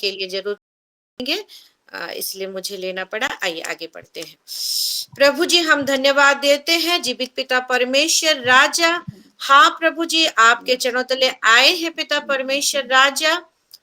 के लिए जरूर करेंगे, इसलिए मुझे लेना पड़ा। आइए आगे बढ़ते हैं। प्रभु जी हम धन्यवाद देते हैं जीवित पिता परमेश्वर राजा। हाँ प्रभु जी आपके चरणों तले आए हैं पिता परमेश्वर राजा,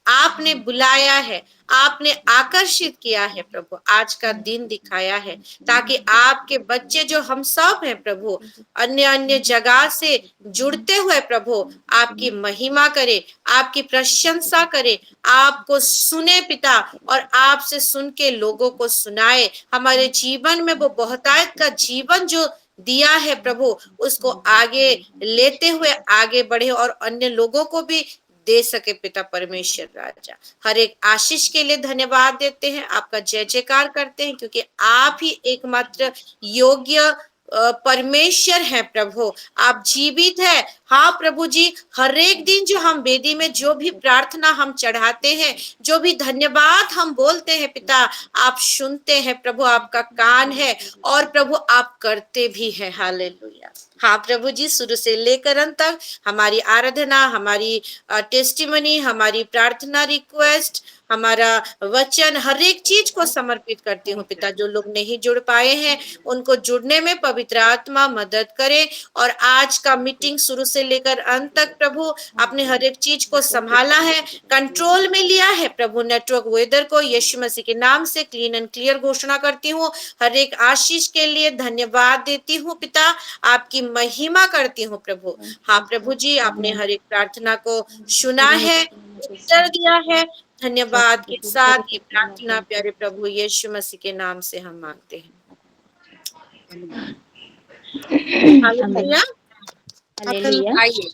आपने बुलाया है, आपने आकर्षित किया है प्रभु, आज का दिन दिखाया है ताकि आपके बच्चे जो हम सब हैं प्रभु अन्य अन्य जगह से जुड़ते हुए प्रभु आपकी महिमा करे, आपकी प्रशंसा करे, आपको सुने पिता, और आपसे सुन के लोगों को सुनाए। हमारे जीवन में वो बहुतायत का जीवन जो दिया है प्रभु उसको आगे लेते हुए आगे बढ़े और अन्य लोगों को भी दे सके पिता परमेश्वर राजा। हर एक आशीष के लिए धन्यवाद देते हैं, आपका जय जयकार करते हैं क्योंकि आप ही एकमात्र योग्य परमेश्वर है प्रभु, आप जीवित है। हाँ प्रभु जी हर एक दिन जो हम वेदी में जो भी प्रार्थना हम चढ़ाते हैं, जो भी धन्यवाद हम बोलते हैं पिता, आप सुनते हैं प्रभु, आपका कान है और प्रभु आप करते भी हैं। हालेलुया। हाँ प्रभु जी शुरू से लेकर अंत तक हमारी आराधना, हमारी टेस्टिमनी, हमारी प्रार्थना रिक्वेस्ट, हमारा वचन, हर एक चीज को समर्पित करती हूँ पिता। जो लोग नहीं जुड़ पाए हैं उनको जुड़ने में पवित्र आत्मा मदद करे। और आज का मीटिंग शुरू से लेकर अंत तक प्रभु आपने हर एक चीज को संभाला है, कंट्रोल में लिया है प्रभु। नेटवर्क वेदर को यीशु मसीह के नाम से क्लीन एंड क्लियर घोषणा करती हूँ। हर एक आशीष के लिए धन्यवाद देती हूँ पिता, आपकी महिमा करती हूँ प्रभु। हाँ प्रभु जी आपने हर एक प्रार्थना को सुना है, उत्तर दिया है। धन्यवाद के साथ ये प्रार्थना प्यारे प्रभु यीशु मसीह के नाम से हम मांगते हैं। हालेलुया। हालेलुया। आइए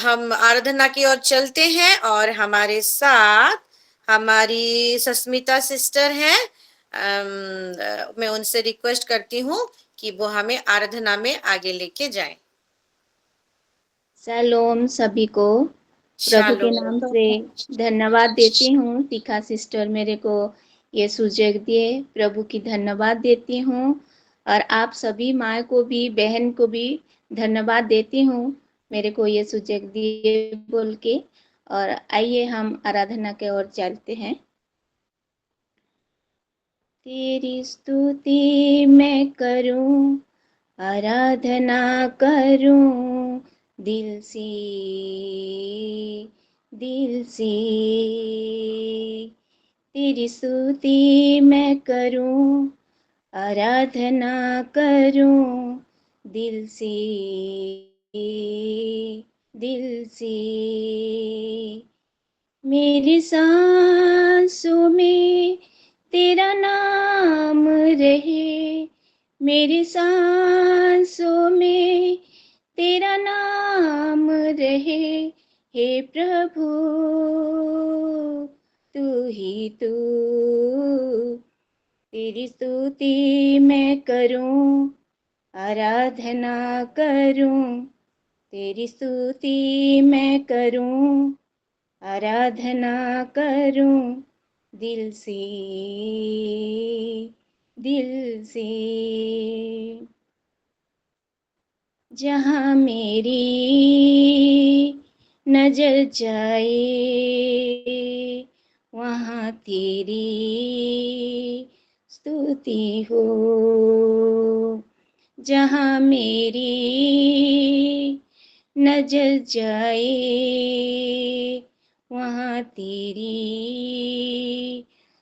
हम आराधना की ओर चलते हैं और हमारे साथ हमारी सस्मिता सिस्टर हैं। मैं उनसे रिक्वेस्ट करती हूँ कि वो हमें आराधना में आगे लेके जाएं। सलोम सभी को प्रभु के नाम से धन्यवाद देती हूँ। तीखा सिस्टर मेरे को ये सुजग दिए, प्रभु की धन्यवाद देती हूँ। और आप सभी माँ को भी, बहन को भी धन्यवाद देती हूँ मेरे को ये सुजग दिए बोल के। और आइए हम आराधना के ओर चलते हैं। तेरी स्तुति मैं करूं, आराधना करूं दिल से, दिल से। तेरी स्तुति मैं करूं, आराधना करूं दिल से, दिल से। मेरी सांसों में तेरा नाम रहे, मेरी सांसों में तेरा नाम रहे। हे प्रभु तू ही तू, तेरी स्तुति मैं करूं, आराधना करूं, तेरी स्तुति मैं करूं, आराधना करूं दिल से, दिल से। जहाँ मेरी नजर जाए वहाँ तेरी स्तुति हो। जहाँ मेरी नजर जाए वहाँ तेरी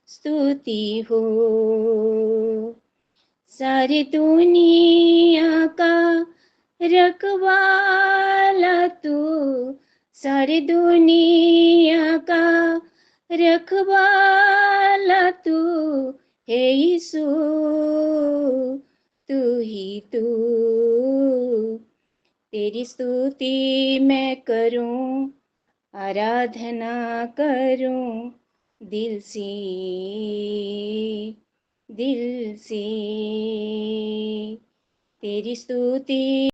स्तुति हो। सारी दुनिया का रखवाला तू, सारी दुनिया का रखवाला तू, हे यीशु तू ही तू। तेरी स्तुति मैं करूं, आराधना करूं दिल से, दिल से। तेरी स्तुति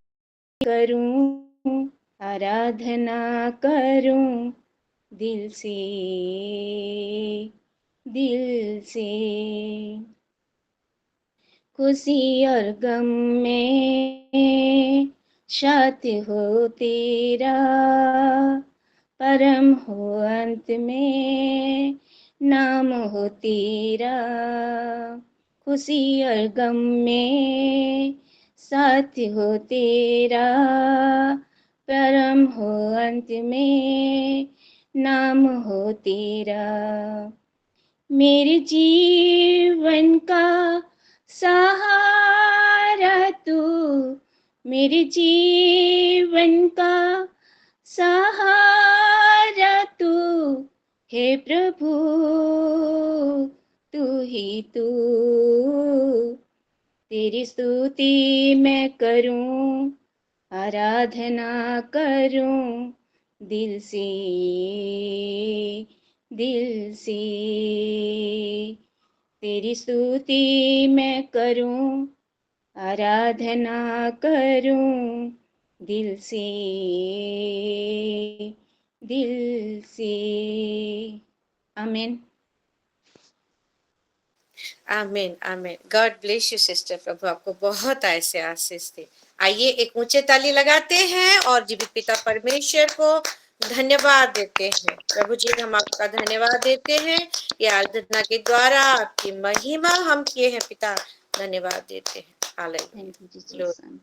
करूं, आराधना करूं दिल से, दिल से। खुशी और गम में साथ हो तेरा, परम हो अंत में नाम हो तेरा, खुशी और गम में साथ हो तेरा, परम हो अंत में नाम हो तेरा। मेरे जीवन का सहारा तू, मेरे जीवन का सहारा तू, हे प्रभु तू ही तू। तेरी स्तुति मैं करूं, आराधना करूं दिल से, दिल से। तेरी स्तुति मैं करूं, आराधना करूं दिल से, दिल से। आमीन। आमीन आमीन। God bless you sister. प्रभु आपको बहुत ऐसे आशीष दे। आइए एक ऊंचे ताली लगाते हैं और जीवित पिता परमेश्वर को धन्यवाद देते हैं। प्रभु जी हम आपका धन्यवाद देते हैं, ये आराधना के द्वारा आपकी महिमा हम किए हैं पिता, धन्यवाद देते हैं। हालेलुया।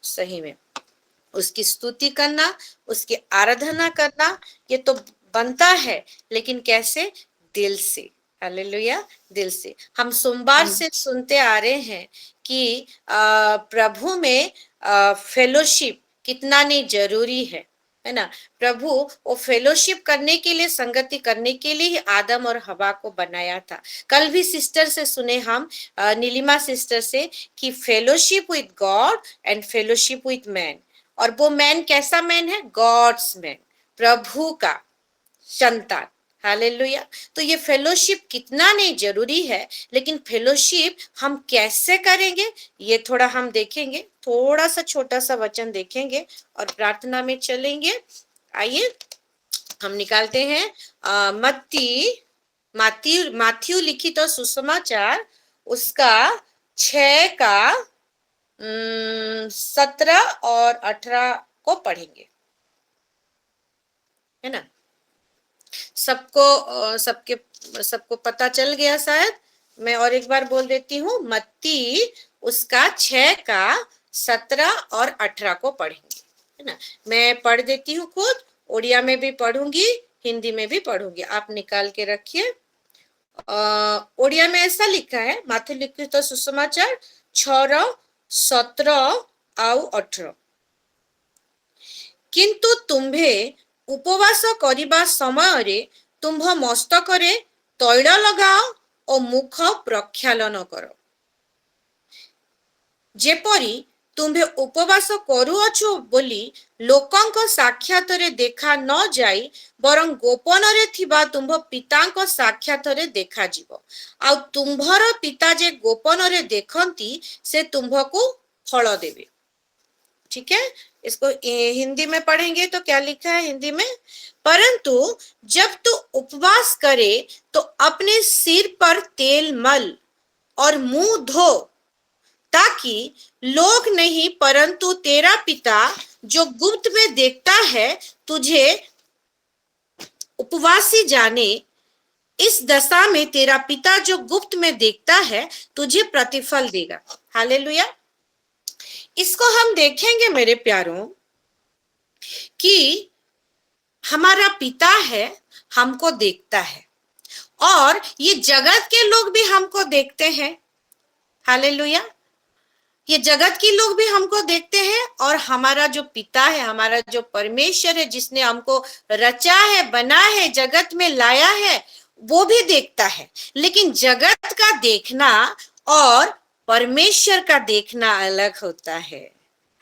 सही में उसकी स्तुति करना, उसकी आराधना करना ये तो बनता है, लेकिन कैसे? दिल से। हालेलुया, दिल से। हम सोमवार से सुनते आ रहे हैं कि प्रभु में फेलोशिप कितना नहीं जरूरी है ना। प्रभु वो फेलोशिप करने के लिए, संगति करने के लिए ही आदम और हवा को बनाया था। कल भी सिस्टर से सुने हम, नीलिमा सिस्टर से, कि fellowship with God and fellowship with man. और वो मैन कैसा मैन है? गॉड्स मैन, प्रभु का संतान। हालेलुया। तो ये फेलोशिप कितना नहीं जरूरी है, लेकिन फेलोशिप हम कैसे करेंगे ये थोड़ा हम देखेंगे। थोड़ा सा छोटा सा वचन देखेंगे और प्रार्थना में चलेंगे। आइए हम निकालते हैं माथ्यू लिखित तो सुसमाचार, उसका 6 का 17 और 18 को पढ़ेंगे, है ना। सबको पता चल गया शायद। मैं और एक बार बोल देती हूँ, मत्ती उसका 6 का 17 और 18 को पढ़ेंगे, है ना। मैं पढ़ देती हूँ खुद, उड़िया में भी पढ़ूंगी, हिंदी में भी पढ़ूंगी, आप निकाल के रखिए। उड़िया में ऐसा लिखा है, माथ्यू लिखित सुसमाचार 6 17 ଆଉ 18। किंतु तुम्भे उपवास करिबा समୟରେ तुंभ मस्तकरे तैल लगाओ और मुख प्रक्षालन कर, जेपरी तुम्भे उपवास करुअछु बोली लोकंक साक्षातरे देखा न जाई, बरं गोपनरे थिबा तुंभ पितांक साक्षातरे देखा जीवो। आ तुम्भर पिता जे गोपनरे देखंती से तुंभको फल देवे। ठीक है, इसको हिंदी में पढ़ेंगे तो क्या लिखा है हिंदी में? परंतु जब तू उपवास करे तो अपने सिर पर तेल मल और मुंह धो, ताकि लोग नहीं परंतु तेरा पिता जो गुप्त में देखता है तुझे उपवासी जाने। इस दशा में तेरा पिता जो गुप्त में देखता है तुझे प्रतिफल देगा। हालेलुया। इसको हम देखेंगे मेरे प्यारों कि हमारा पिता है, हमको देखता है, और ये जगत के लोग भी हमको देखते हैं। हालेलुया। ये जगत के लोग भी हमको देखते हैं, और हमारा जो पिता है, हमारा जो परमेश्वर है, जिसने हमको रचा है, बना है, जगत में लाया है, वो भी देखता है। लेकिन जगत का देखना और परमेश्वर का देखना अलग होता है।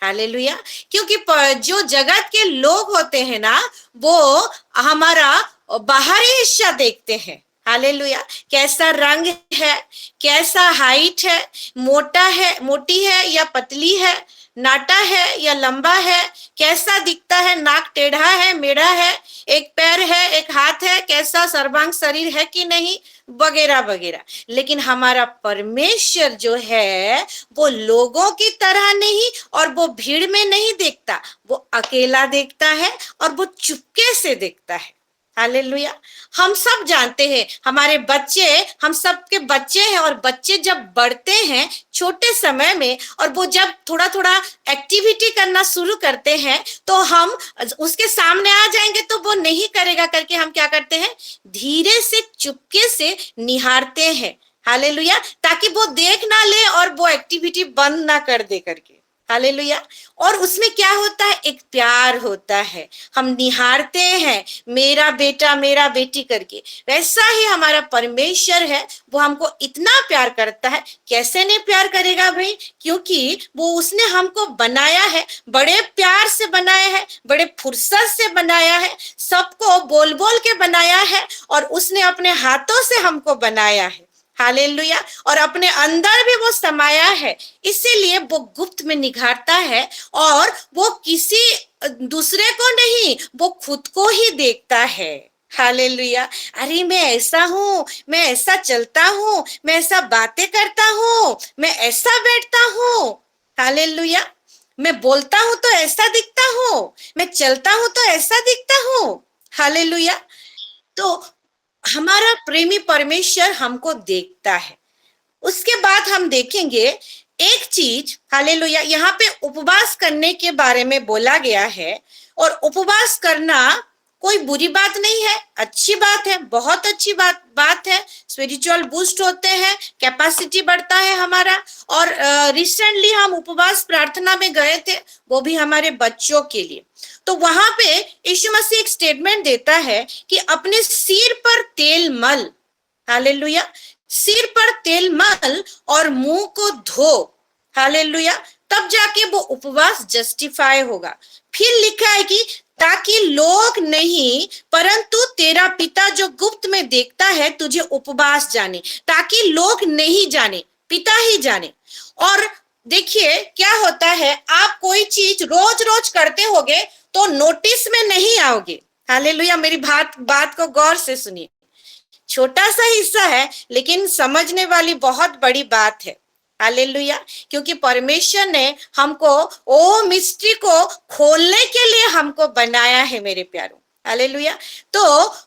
हालेलुया। क्योंकि जो जगत के लोग होते हैं ना, वो हमारा बाहरी हिस्सा देखते हैं। हालेलुया। कैसा रंग है, कैसा हाइट है, मोटा है, मोटी है या पतली है, नाटा है या लंबा है, कैसा दिखता है, नाक टेढ़ा है, मेढ़ा है, एक पैर है, एक हाथ है, कैसा सर्वांग शरीर है कि नहीं, वगैरह वगैरह। लेकिन हमारा परमेश्वर जो है वो लोगों की तरह नहीं, और वो भीड़ में नहीं देखता, वो अकेला देखता है और वो चुपके से देखता है। हालेलुया। हम सब जानते हैं, हमारे बच्चे, हम सबके बच्चे हैं, और बच्चे जब बढ़ते हैं छोटे समय में, और वो जब थोड़ा थोड़ा एक्टिविटी करना शुरू करते हैं, तो हम उसके सामने आ जाएंगे तो वो नहीं करेगा करके हम क्या करते हैं, धीरे से चुपके से निहारते हैं। हालेलुया। ताकि वो देख ना ले और वो एक्टिविटी बंद ना कर दे करके। हालेलुया। और उसमें क्या होता है, एक प्यार होता है, हम निहारते हैं, मेरा बेटा मेरा बेटी करके। वैसा ही हमारा परमेश्वर है, वो हमको इतना प्यार करता है। कैसे नहीं प्यार करेगा भाई, क्योंकि वो उसने हमको बनाया है, बड़े प्यार से बनाया है, बड़े फुर्सत से बनाया है, सबको बोल बोल के बनाया है, और उसने अपने हाथों से हमको बनाया है। हालेलुया। और अपने अंदर भी वो समाया है, इसीलिए वो गुप्त में निखारता है, और वो किसी दूसरे को नहीं, वो खुद को ही देखता है। हालेलुया। अरे मैं ऐसा हूँ, मैं ऐसा चलता हूँ, मैं ऐसा बातें करता हूँ, मैं ऐसा बैठता हूँ। हालेलुया। मैं बोलता हूँ तो ऐसा दिखता हूँ, मैं चलता हूँ तो ऐसा दिखता हूँ। हालेलुया। तो हमारा प्रेमी परमेश्वर हमको देखता है। उसके बाद हम देखेंगे एक चीज, हालेलुया, यहाँ पे उपवास करने के बारे में बोला गया है। और उपवास करना कोई बुरी बात नहीं है, अच्छी बात है, बहुत अच्छी बात है। स्पिरिचुअल बूस्ट होते हैं, कैपेसिटी बढ़ता है हमारा। और रिसेंटली हम उपवास प्रार्थना में गए थे, वो भी हमारे बच्चों के लिए। तो वहां पे यीशु मसीह एक स्टेटमेंट देता है कि अपने सिर पर तेल मल। हालेलुया। सिर पर तेल मल और मुंह को धो। हालेलुया। तब जाके वो उपवास जस्टिफाई होगा। फिर लिखा है कि ताकि लोग नहीं, परंतु तेरा पिता जो गुप्त में देखता है तुझे उपवास जाने। ताकि लोग नहीं जाने, पिता ही जाने। और देखिए क्या होता है, आप कोई चीज रोज रोज करते होगे तो नोटिस में नहीं आओगे। हालेलुया। मेरी बात को गौर से सुनिए। छोटा सा हिस्सा है, लेकिन समझने वाली बहुत बड़ी बात है। हालेलुया। क्योंकि परमेश्वर ने हमको ओ मिस्ट्री को खोलने के लिए हमको बनाया है मेरे प्यारों। हालेलुया। तो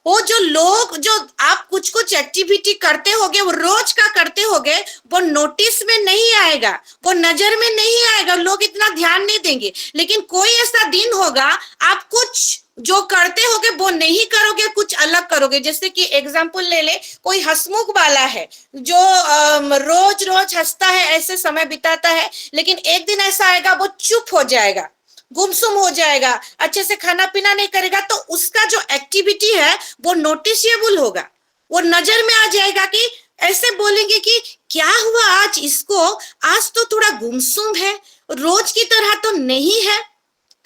वो जो लोग, जो आप कुछ कुछ एक्टिविटी करते होगे, वो रोज का करते होगे, वो नोटिस में नहीं आएगा, वो नजर में नहीं आएगा, लोग इतना ध्यान नहीं देंगे। लेकिन कोई ऐसा दिन होगा, आप कुछ जो करते होगे वो नहीं करोगे, कुछ अलग करोगे। जैसे कि एग्जाम्पल ले ले, कोई हंसमुख वाला है जो रोज रोज हंसता है, ऐसे समय बिताता है, लेकिन एक दिन ऐसा आएगा वो चुप हो जाएगा, गुमसुम हो जाएगा, अच्छे से खाना पीना नहीं करेगा, तो उसका जो एक्टिविटी है वो नोटिसेबल होगा, वो नजर में आ जाएगा। कि ऐसे बोलेंगे कि क्या हुआ आज इसको, आज तो थोड़ा गुमसुम है, रोज की तरह तो नहीं है।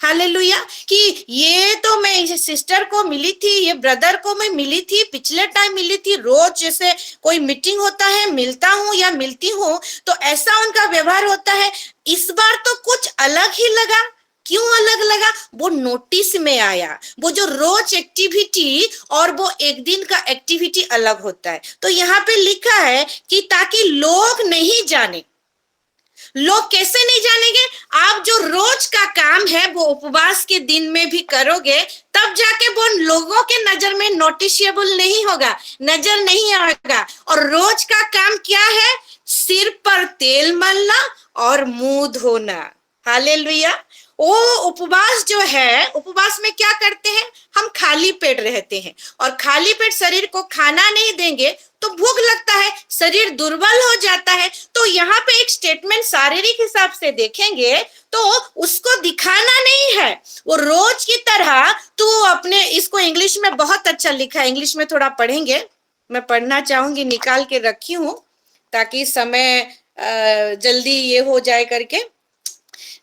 हालेलुया। कि ये तो मैं इस सिस्टर को मिली थी, ये ब्रदर को मैं मिली थी, पिछले टाइम मिली थी, रोज जैसे कोई मीटिंग होता है मिलता हूँ या मिलती हूँ, तो ऐसा उनका व्यवहार होता है। इस बार तो कुछ अलग ही लगा। क्यों अलग लगा? वो नोटिस में आया। वो जो रोज एक्टिविटी और वो एक दिन का एक्टिविटी अलग होता है। तो यहाँ पे लिखा है कि ताकि लोग नहीं जाने। लोग कैसे नहीं जानेंगे? आप जो रोज का काम है वो उपवास के दिन में भी करोगे, तब जाके वो लोगों के नजर में नोटिसेबल नहीं होगा, नजर नहीं आएगा। और रोज का काम क्या है? सिर पर तेल मलना और मुंह धोना। हालेलुया। वो उपवास जो है, उपवास में क्या करते हैं? हम खाली पेट रहते हैं, और खाली पेट शरीर को खाना नहीं देंगे तो भूख लगता है, शरीर दुर्बल हो जाता है। तो यहाँ पे एक स्टेटमेंट शारीरिक हिसाब से देखेंगे तो उसको दिखाना नहीं है, वो रोज की तरह तू अपने, इसको इंग्लिश में बहुत अच्छा लिखा है, इंग्लिश में थोड़ा पढ़ेंगे, मैं पढ़ना चाहूंगी, निकाल के रखी हूं ताकि समय जल्दी ये हो जाए करके।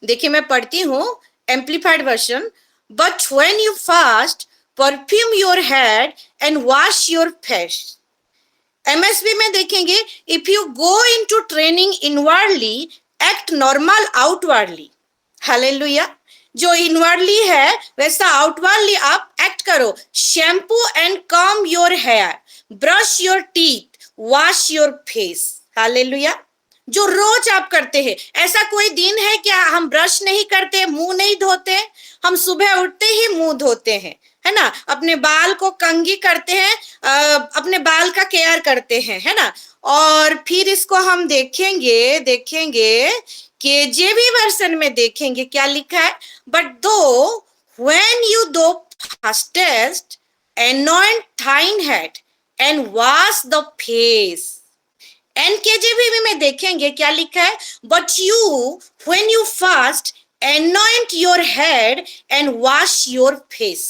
देखिए मैं पढ़ती हूँ amplified version. But when you fast, perfume your head and wash your face. MSB में देखेंगे, if you go into training inwardly, act normal outwardly. Hallelujah. जो इनवर्डली है वैसा आउटवर्डली आप एक्ट करो। Shampoo and comb your hair, brush your teeth, wash your face. Hallelujah. जो रोज आप करते हैं। ऐसा कोई दिन है क्या हम ब्रश नहीं करते, मुंह नहीं धोते? हम सुबह उठते ही मुंह धोते हैं। है ना, अपने बाल को कंघी करते हैं, अपने बाल का केयर करते हैं, है ना। और फिर इसको हम देखेंगे केजेवी वर्जन में देखेंगे क्या लिखा है, बट दो when you do fastest anoint thine head and wash the face। NKJV में देखेंगे क्या लिखा है, but you when you fast anoint your head and wash your face।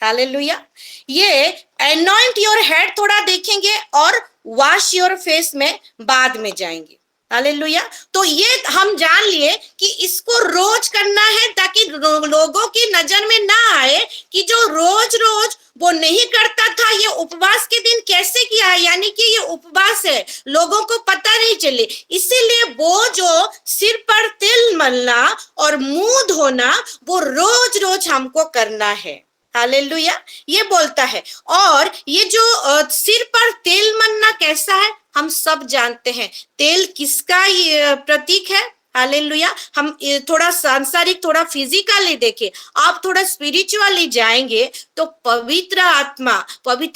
Hallelujah. ये anoint your head थोड़ा देखेंगे और wash your face में बाद में जाएंगे। हालेलुया। तो ये हम जान लिए कि इसको रोज करना है, ताकि लोगों की नजर में ना आए कि जो रोज रोज वो नहीं करता था, ये उपवास के दिन कैसे किया है, यानी कि ये उपवास है, लोगों को पता नहीं चले। इसीलिए वो जो सिर पर तेल मलना और मुंह धोना वो रोज रोज हमको करना है। हालेलुया। ये बोलता है। और ये जो सिर पर तेल मलना कैसा है, हम सब जानते हैं। तेल किसका प्रतीक है? हालेलुया। हम थोड़ा सांसारिक, थोड़ा फिजिकली देखें, आप थोड़ा स्पिरिचुअली जाएंगे तो पवित्र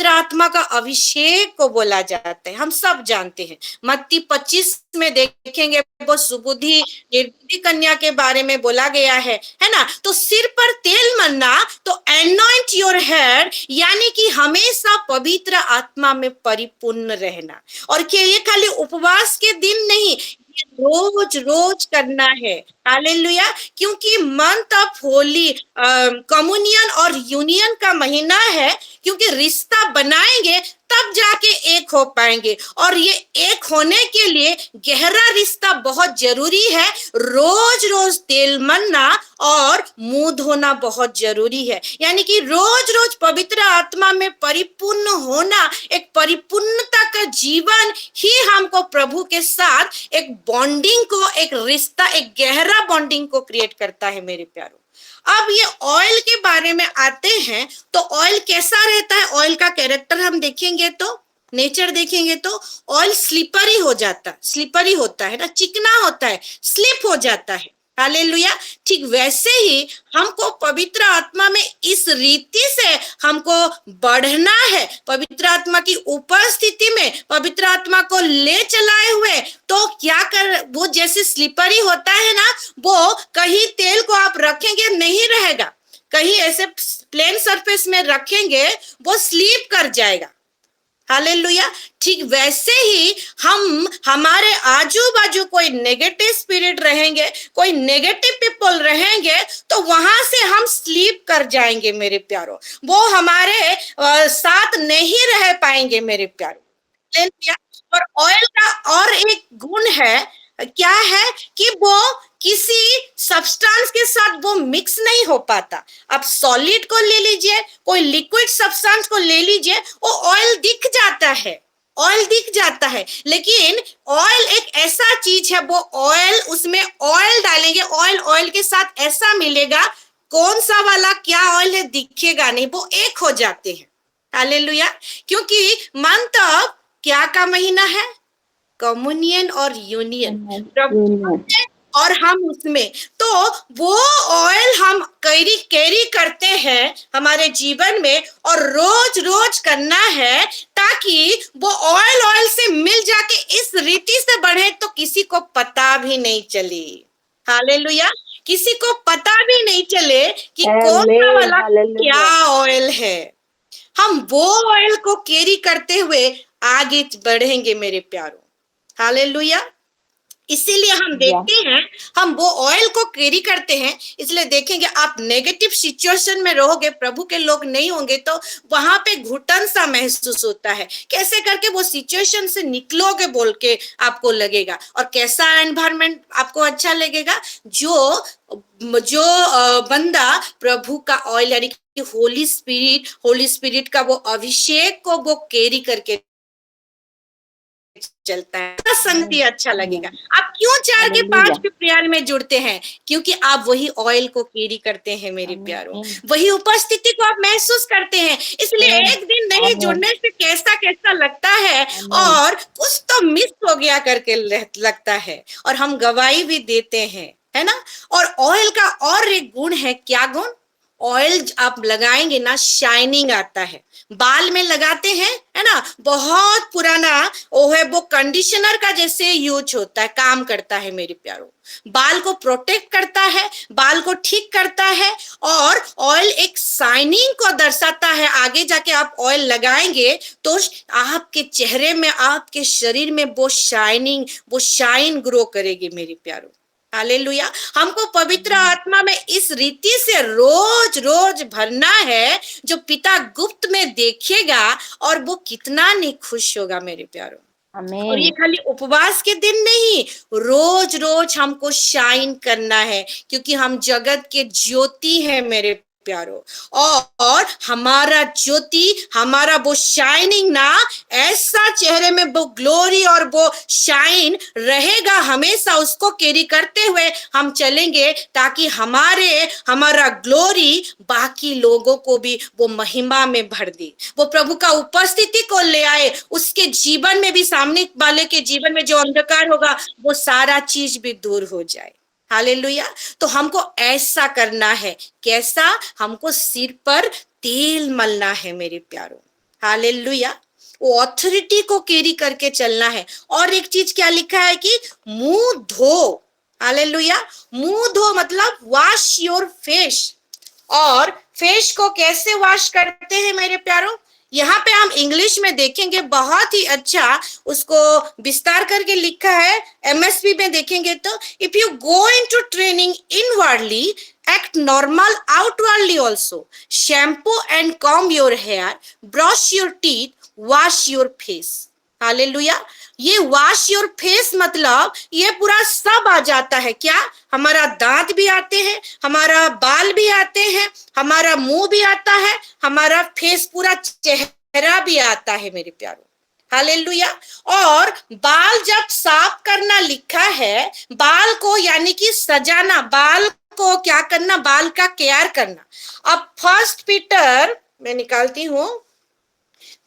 आत्मा का अभिषेक को बोला जाता है, हम सब जानते हैं। मत्ती 25 में देखेंगे वो सुबुद्धि निर्बुद्धि कन्या के बारे में बोला गया है ना। तो सिर पर तेल मलना, तो एनॉइंट योर हेड, यानी कि हमेशा पवित्र आत्मा में परिपूर्ण रहना। और ये खाली उपवास के दिन नहीं, रोज रोज करना है। हालेलुया। क्योंकि मंथ ऑफ होली कम्युनियन और यूनियन का महीना है, क्योंकि रिश्ता बनाएंगे तब जाके एक हो पाएंगे। और ये एक होने के लिए गहरा रिश्ता बहुत जरूरी है। रोज रोज तेल मलना और मुंह धोना बहुत जरूरी है, यानी कि रोज रोज पवित्र आत्मा में परिपूर्ण होना, एक परिपूर्णता का जीवन ही हमको प्रभु के साथ एक बॉन्डिंग को, एक रिश्ता, एक गहरा बॉन्डिंग को क्रिएट करता है मेरे प्यारों। अब ये ऑयल के बारे में आते हैं, तो ऑयल कैसा रहता है, ऑयल का कैरेक्टर हम देखेंगे तो, नेचर देखेंगे तो ऑयल स्लिपरी होता है ना, चिकना होता है, स्लिप हो जाता है। हालेलुया। ठीक वैसे ही हमको पवित्र आत्मा में इस रीति से हमको बढ़ना है, पवित्र आत्मा की उपस्थिति में पवित्र आत्मा को ले चलाए हुए। तो क्या कर, वो जैसे स्लिपरी होता है ना, वो कहीं तेल को आप रखेंगे नहीं रहेगा, कहीं ऐसे प्लेन सरफेस में रखेंगे वो स्लीप कर जाएगा। हालेलुया। ठीक वैसे ही हमारे आजू बाजू कोई नेगेटिव स्पिरिट रहेंगे, कोई नेगेटिव पीपल रहेंगे, तो वहां से हम स्लीप कर जाएंगे मेरे प्यारों, वो हमारे साथ नहीं रह पाएंगे मेरे प्यारों। हालेलुया। और ऑयल का और एक गुण है, क्या है कि वो किसी सब्सटेंस के साथ वो मिक्स नहीं हो पाता। आप सॉलिड को ले लीजिए, कोई लिक्विड सब्सटेंस को ले लीजिए, वो ऑयल दिख जाता है, लेकिन ऑयल एक ऐसा चीज है, वो ऑयल, उसमें ऑयल डालेंगे, ऑयल के साथ ऐसा मिलेगा, कौन सा वाला क्या ऑयल है दिखेगा नहीं, वो एक हो जाते हैं। हालेलुया। क्योंकि मंथ ऑफ क्या का महीना है, कम्युनियन और यूनियन, प्रभु और हम उसमें, तो वो ऑयल हम कैरी करते हैं हमारे जीवन में, और रोज रोज करना है, ताकि वो ऑयल से मिल जाके इस रीति से बढ़े तो किसी को पता भी नहीं चले। हालेलुया। किसी को पता भी नहीं चले कि कौन सा वाला क्या ऑयल है। हम वो ऑयल को कैरी करते हुए आगे बढ़ेंगे मेरे प्यारों। हालेलुया। इसीलिए हम देखते हैं, हम वो ऑयल को कैरी करते हैं, इसलिए देखेंगे आप नेगेटिव सिचुएशन में रहोगे, प्रभु के लोग नहीं होंगे, तो वहां पे घुटन सा महसूस होता है, कैसे करके वो सिचुएशन से निकलोगे बोल के आपको लगेगा। और कैसा एनवायरनमेंट आपको अच्छा लगेगा, जो बंदा प्रभु का ऑयल यानी कि होली स्पिरिट का वो अभिषेक को वो कैरी करके चलता है, संगति अच्छा लगेगा। आप क्यों 4 के 5 के प्रेयर में जुड़ते हैं? क्योंकि आप वही ऑयल को कैरी करते हैं मेरे प्यारों, वही उपस्थिति को आप महसूस करते हैं। इसलिए एक दिन नहीं जुड़ने से कैसा लगता है, और कुछ तो मिस हो गया करके लगता है, और हम गवाही भी देते हैं, है ना। और ऑयल का और एक गुण है, क्या गुण? ऑयल आप लगाएंगे ना, शाइनिंग आता है। बाल में लगाते हैं, है ना, बहुत पुराना वो है, वो कंडीशनर का जैसे यूज होता है, काम करता है मेरे प्यारों। बाल को प्रोटेक्ट करता है, बाल को ठीक करता है, और ऑयल एक शाइनिंग को दर्शाता है। आगे जाके आप ऑयल लगाएंगे तो आपके चेहरे में, आपके शरीर में वो शाइनिंग, वो शाइन ग्रो करेगी मेरे प्यारों। हालेलुया। हमको पवित्र आत्मा में इस रीति से रोज रोज भरना है, जो पिता गुप्त में देखेगा और वो कितना नहीं खुश होगा मेरे प्यारों। और ये आमीन। खाली उपवास के दिन नहीं, रोज रोज हमको शाइन करना है, क्योंकि हम जगत के ज्योति हैं मेरे प्यारो। और हमारा ज्योति, हमारा वो शाइनिंग ना, ऐसा चेहरे में वो ग्लोरी और वो शाइन रहेगा हमेशा। उसको कैरी करते हुए हम चलेंगे, ताकि हमारा ग्लोरी बाकी लोगों को भी वो महिमा में भर दे, वो प्रभु का उपस्थिति को ले आए उसके जीवन में भी। सामने वाले के जीवन में जो अंधकार होगा, वो सारा चीज भी दूर हो जाए। हालेलुया। तो हमको ऐसा करना है। कैसा? हमको सिर पर तेल मलना है मेरे प्यारों। हालेलुया। वो ऑथोरिटी को कैरी करके चलना है। और एक चीज क्या लिखा है कि मुंह धो। हालेलुया। मुंह धो मतलब वॉश योर फेस। और फेस को कैसे वॉश करते हैं मेरे प्यारों? यहाँ पे हम इंग्लिश में देखेंगे, बहुत ही अच्छा उसको विस्तार करके लिखा है। एमएसपी में देखेंगे तो, if you go into training inwardly, act normal outwardly also, shampoo and comb your hair, brush your teeth, wash your face। Hallelujah. ये वॉश योर फेस मतलब ये पूरा सब आ जाता है। क्या? हमारा दांत भी आते हैं, हमारा बाल भी आते हैं, हमारा मुंह भी आता है, हमारा फेस, पूरा चेहरा भी आता है मेरे प्यारों। हालेलुया। और बाल जब साफ करना लिखा है, बाल को यानी कि सजाना, बाल को क्या करना? बाल का केयर करना। अब फर्स्ट पीटर मैं निकालती हूं,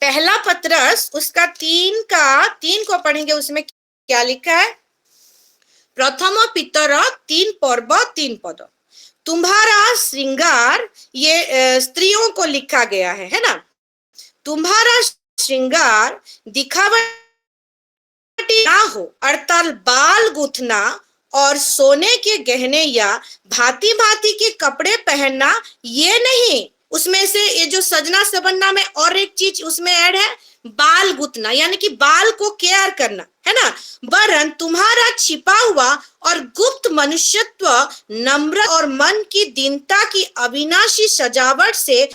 पहला पत्रस उसका 3 को पढ़ेंगे। उसमें क्या लिखा है? प्रथम पितर 3 पर्व 3 पद, तुम्हारा श्रृंगार, ये स्त्रियों को लिखा गया है ना। तुम्हारा श्रृंगार दिखावटी ना हो, अर्थात बाल गूंथना और सोने के गहने या भांति भांति के कपड़े पहनना, ये नहीं। उसमें से ये जो सजना संवरना में और एक चीज उसमें ऐड है, बाल गूंथना, यानी कि बाल को केयर करना, है ना। वरन तुम्हारा छिपा हुआ और गुप्त मनुष्यत्व नम्र और मन की दीनता की अविनाशी सजावट से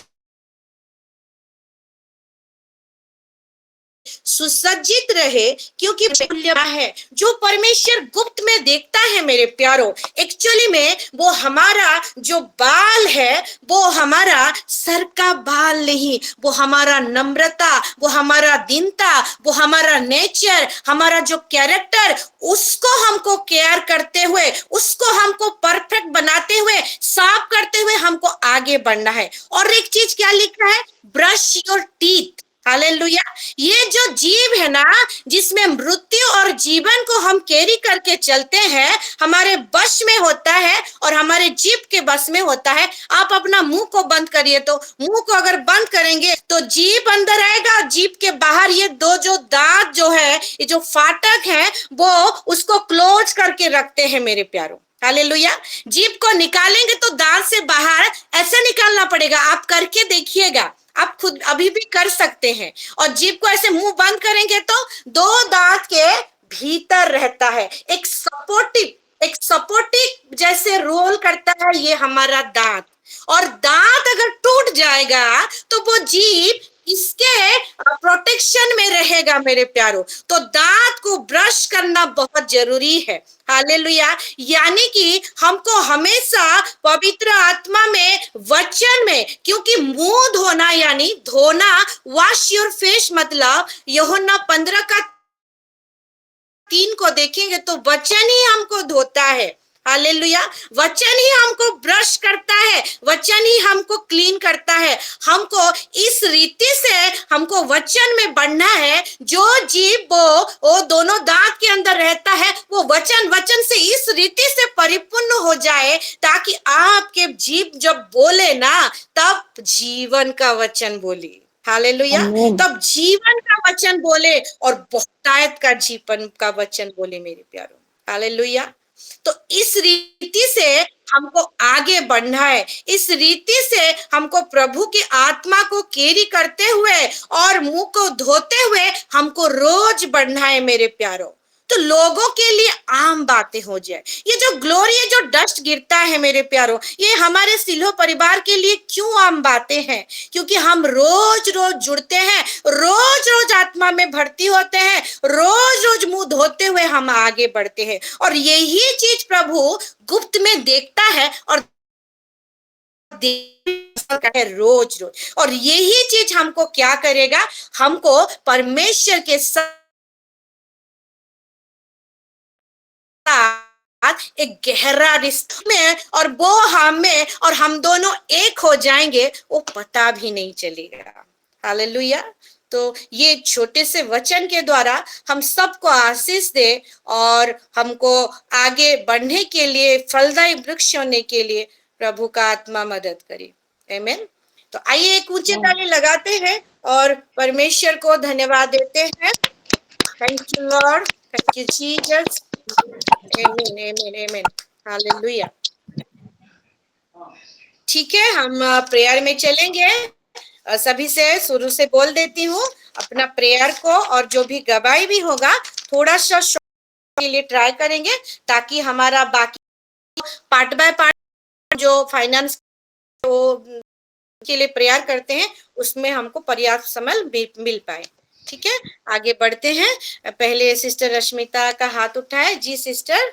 सुसज्जित रहे, क्योंकि मूल्य है जो परमेश्वर गुप्त में देखता है मेरे प्यारों। एक्चुअली में वो हमारा जो बाल है, वो हमारा सर का बाल नहीं, वो हमारा नम्रता, वो हमारा दीनता, वो हमारा नेचर, हमारा जो कैरेक्टर, उसको हमको केयर करते हुए, उसको हमको परफेक्ट बनाते हुए, साफ करते हुए हमको आगे बढ़ना है। और एक चीज क्या लिखा है? Brush your teeth. हालेलुया। ये जो जीव है ना, जिसमें मृत्यु और जीवन को हम कैरी करके चलते हैं, हमारे बस में होता है और हमारे जीभ के बस में होता है। आप अपना मुंह को बंद करिए, तो मुंह को अगर बंद करेंगे तो जीभ अंदर आएगा, जीभ के बाहर ये दो जो दांत जो है, ये जो फाटक है, वो उसको क्लोज करके रखते हैं मेरे प्यारों। हालेलुया। जीभ को निकालेंगे तो दांत से बाहर ऐसे निकालना पड़ेगा। आप करके देखिएगा, आप खुद अभी भी कर सकते हैं। और जीभ को ऐसे मुंह बंद करेंगे तो 2 दांत के भीतर रहता है, एक सपोर्टिव जैसे रोल करता है ये हमारा दांत। और दांत अगर टूट जाएगा तो वो जीभ इसके प्रोटेक्शन में रहेगा मेरे प्यारों। तो दांत को ब्रश करना बहुत जरूरी है। हालेलुया। यानी कि हमको हमेशा पवित्र आत्मा में, वचन में, क्योंकि मुंह धोना यानी धोना, वॉश योर फेस मतलब यूहन्ना 15 का 3 को देखेंगे तो वचन ही हमको धोता है। हालेलुया। वचन ही हमको ब्रश करता है, वचन ही हमको क्लीन करता है। हमको इस रीति से हमको वचन में बढ़ना है। जो जीव वो दोनों दांत के अंदर रहता है, वो वचन वचन से इस रीति से परिपूर्ण हो जाए, ताकि आपके जीव जब बोले ना, तब जीवन का वचन बोले। हालेलुया। आमीन। तब जीवन का वचन बोले और बहुतायत का जीवन का वचन बोले मेरे प्यारों। हालेलुया। तो इस रीति से हमको आगे बढ़ना है। इस रीति से हमको प्रभु की आत्मा को कैरी करते हुए और मुंह को धोते हुए हमको रोज बढ़ना है मेरे प्यारों। तो लोगों के लिए आम बातें हो जाए। ये जो ग्लोरी है, जो डस्ट गिरता है मेरे प्यारों, ये हमारे सिल्हो परिवार के लिए क्यों आम बातें हैं? क्योंकि हम रोज रोज जुड़ते हैं, रोज रोज आत्मा में भर्ती होते हैं, रोज रोज मुंह धोते हुए हम आगे बढ़ते हैं। और यही चीज प्रभु गुप्त में देखता है और है रोज रोज। और यही चीज हमको क्या करेगा? हमको परमेश्वर के साथ एक गहरा रिश्ता में, और वो हमें और हम दोनों एक हो जाएंगे, वो पता भी नहीं चलेगा। हालेलुया। तो ये छोटे से वचन के द्वारा हम सबको आशीष दे और हमको आगे बढ़ने के लिए, फलदायी वृक्ष होने के लिए प्रभु का आत्मा मदद करे। आमीन। तो आइए एक ऊंचे ताली लगाते हैं और परमेश्वर को धन्यवाद देते हैं। Thank you Lord, thank you Jesus. आमीन आमीन आमीन। हालेलुया। ठीक है, हम प्रेयर में चलेंगे। सभी से शुरू से बोल देती हूँ अपना प्रेयर को, और जो भी गवाही भी होगा थोड़ा सा के लिए ट्राई करेंगे, ताकि हमारा बाकी पार्ट बाय पार्ट जो फाइनेंस के लिए प्रेयर करते हैं उसमें हमको पर्याप्त समय मिल पाए। ठीक है, आगे बढ़ते हैं। पहले सिस्टर रश्मिता का हाथ उठाए। जी सिस्टर।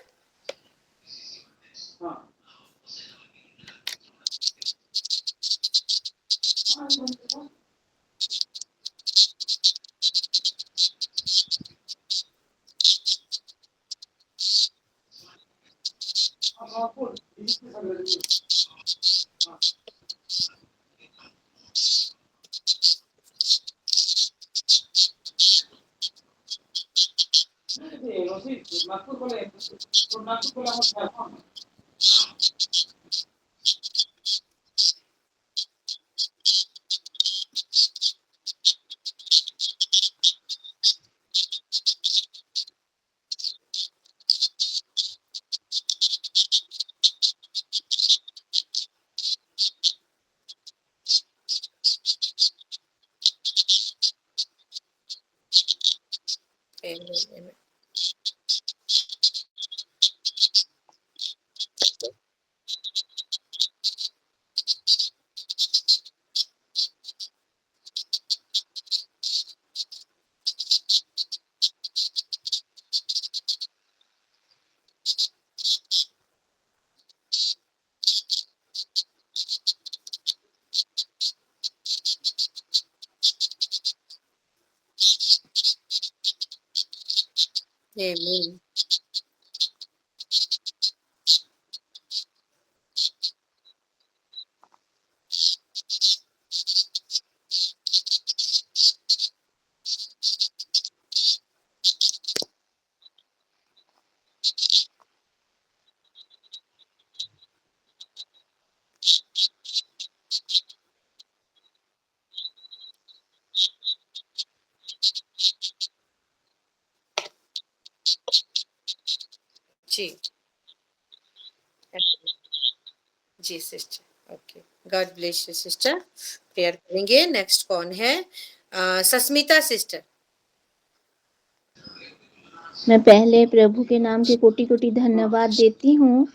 आमीन। जी जी sister. Okay, God bless you sister. Prayer करेंगे। नेक्स्ट कौन है? सस्मिता सिस्टर। मैं पहले प्रभु के नाम के कोटि कोटि धन्यवाद देती हूँ।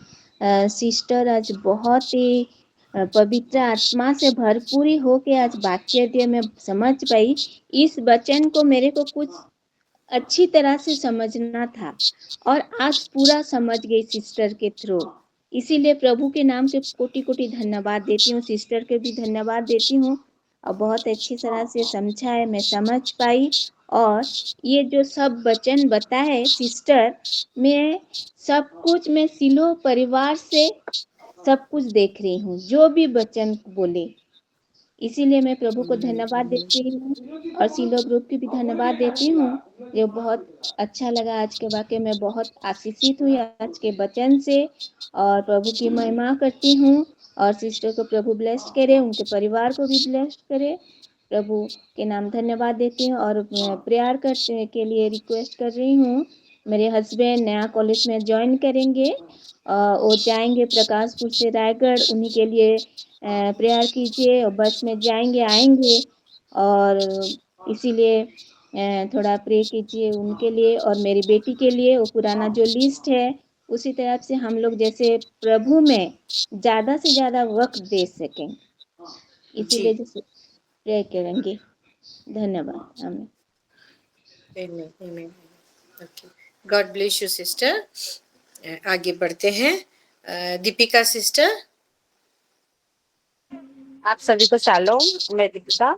सिस्टर आज बहुत ही पवित्र आत्मा से भरपूरी हो के आज वाक्य दिए मैं समझ पाई। इस वचन को मेरे को कुछ अच्छी तरह से समझना था और आज पूरा समझ गई सिस्टर के थ्रू। इसीलिए प्रभु के नाम से कोटि कोटि धन्यवाद देती हूँ। सिस्टर के भी धन्यवाद देती हूँ और बहुत अच्छी तरह से समझा है, मैं समझ पाई और ये जो सब वचन बताए सिस्टर, मैं सब कुछ मैं सिलो परिवार से सब कुछ देख रही हूँ, जो भी वचन बोले। इसीलिए मैं प्रभु को धन्यवाद देती हूँ और सिलो ग्रुप की भी धन्यवाद देती हूँ। ये बहुत अच्छा लगा आज के वाक्य में, बहुत आशीषित हुई आज के वचन से और प्रभु की महिमा करती हूँ। और सिस्टर को प्रभु ब्लेस्ड करे, उनके परिवार को भी ब्लेस्ड करे। प्रभु के नाम धन्यवाद देती हूँ और प्रेयर करने के लिए रिक्वेस्ट कर रही हूँ। मेरे हस्बैंड नया कॉलेज में ज्वाइन करेंगे, वो जाएंगे प्रकाशपुर से रायगढ़, उन्हीं के लिए प्रेयर कीजिए। और बस में जाएंगे आएंगे, और इसीलिए थोड़ा प्रे कीजिए उनके लिए और मेरी बेटी के लिए। वो पुराना जो लिस्ट है उसी तरफ से हम लोग जैसे प्रभु में ज़्यादा से ज़्यादा वक्त दे सकें, इसीलिए जैसे प्रे करेंगे। धन्यवाद। आमीन। Amen, amen. Okay. God bless you, sister. आगे बढ़ते हैं। दीपिका सिस्टर। आप सभी को शालोम। मैं दीपिका।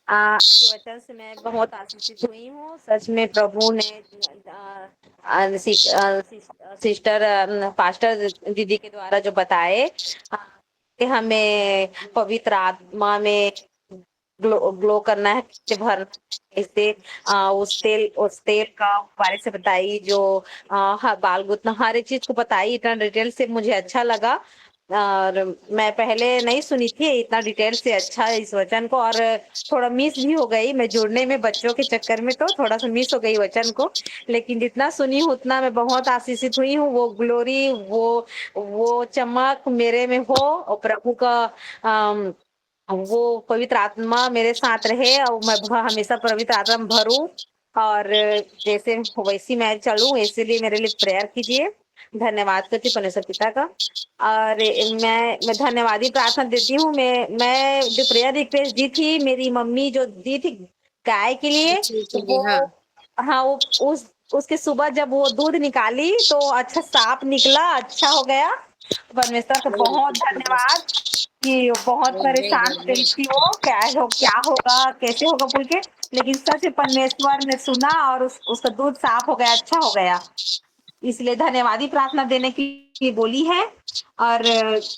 आपके वचन से मैं बहुत आशीषित हुई हूँ। सच में प्रभु ने सिस्टर पास्टर दीदी के द्वारा जो बताए कि हमें पवित्र आत्मा में ग्लो करना है, भर इससे उस तेल का बारे से बताई, जो बाल गुतना हर एक चीज को बताई इतना डिटेल से, मुझे अच्छा लगा। और मैं पहले नहीं सुनी थी इतना डिटेल से अच्छा इस वचन को, और थोड़ा मिस भी हो गई मैं जुड़ने में, बच्चों के चक्कर में तो थोड़ा सा मिस हो गई वचन को। लेकिन जितना सुनी हूँ उतना मैं बहुत आशीषित हुई हूँ। वो ग्लोरी, वो चमक मेरे में हो, और प्रभु का वो पवित्र आत्मा मेरे साथ रहे और मैं हमेशा पवित्र आत्मा में भरूं, और जैसे वैसी मैं चलूं। इसीलिए मेरे लिए प्रेयर कीजिए। धन्यवाद करती परमेश्वर पिता का। और मैं धन्यवादी प्रार्थना देती हूँ। मैं जो प्रेयर रिक्वेस्ट दी थी, मेरी मम्मी जो दी थी गाय के लिए, वो हाँ, हाँ वो उसके सुबह जब वो दूध निकाली तो अच्छा साफ निकला, अच्छा हो गया। परमेश्वर का बहुत धन्यवाद कि बहुत परेशान हो गई थी वो, क्या होगा कैसे होगा बोल के, लेकिन सच परमेश्वर ने सुना और उसका दूध साफ हो गया, अच्छा हो गया। इसलिए धन्यवादी प्रार्थना देने की बोली है। और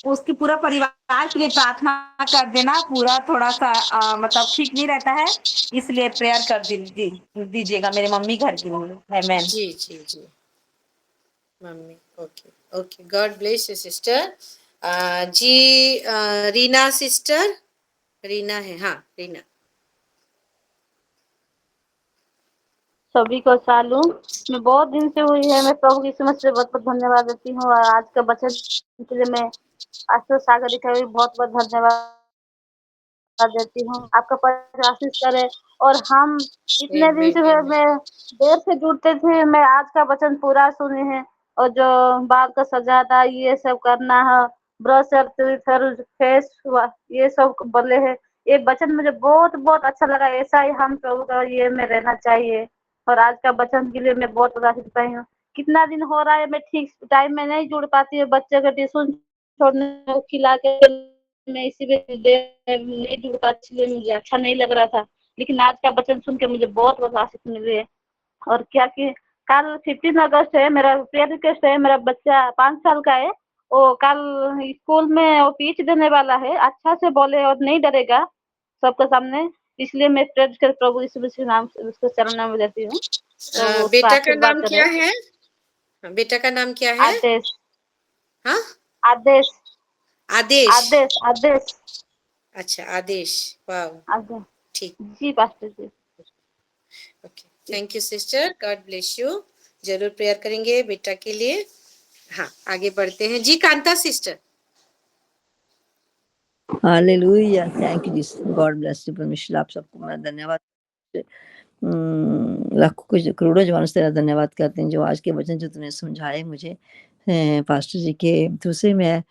उसके पूरा परिवार के लिए प्रार्थना कर देना। पूरा थोड़ा सा मतलब ठीक नहीं रहता है, इसलिए प्रेयर कर दीजिएगा मेरे मम्मी घर के लिए। आमेन। जी जी जी mummy. Okay okay, God bless you sister. जी रीना सिस्टर। रीना है, हाँ रीना। सभी को चालू मैं बहुत दिन से हुई है। मैं प्रभु की समझ से बहुत बहुत धन्यवाद देती हूँ और आज का वचन के लिए मैं आशीष सागर दिखाई हुई बहुत बहुत धन्यवाद देती हूँ। आपका परमेश्वर आशीष करे। और हम इतने दिन से आमेन मैं देर से जुड़ते थे, मैं आज का वचन पूरा सुने हैं। और जो बाल का सजाना ये सब करना है, ब्रश फिर फेस ये सब बोले हैं, ये वचन मुझे बहुत बहुत अच्छा लगा। ऐसा ही हम प्रभु का ये में रहना चाहिए। और आज का वचन के लिए मैं बहुत आशीष पाई हूँ। कितना दिन हो रहा है मैं ठीक टाइम में नहीं जुड़ पाती हूँ, बच्चे का ट्यूशन छोड़ने खिला के मैं इसी में नहीं जुड़ पाती, इसलिए मुझे अच्छा नहीं लग रहा था। लेकिन आज का वचन सुन के मुझे बहुत बहुत आशीष मिल रही है। और क्या कि कल 15 अगस्त है, मेरा प्रेयर रिक्वेस्ट है। मेरा बच्चा 5 साल का है, वो कल स्कूल में वो स्पीच देने वाला है। अच्छा से बोले और नहीं डरेगा सबके सामने, इसलिए मैं प्रेयर कर प्रभु यीशु मसीह के नाम से उसको चरण में देती हूँ। प्रभु उसका बेटा का आशीर्वाद नाम करे। क्या है? बेटा का नाम क्या है? आदेश। हाँ, आदेश। आदेश। आदेश। आदेश। अच्छा, आदेश। वाह, आदेश। ठीक। जी pastor ji. Okay, thank you sister, God bless you. जरूर प्रेयर करेंगे बेटा के लिए। हाँ, आगे बढ़ते हैं। जी Kanta sister. Hallelujah, thank you Jesus, God bless you. परमेश्वर आप सबको मैं धन्यवाद, लाखों कुछ करोड़ों जवानों से तेरा धन्यवाद करते हैं जो आज के वचन जो तूने समझाए मुझे पास्टर जी के थ्रू से। मैं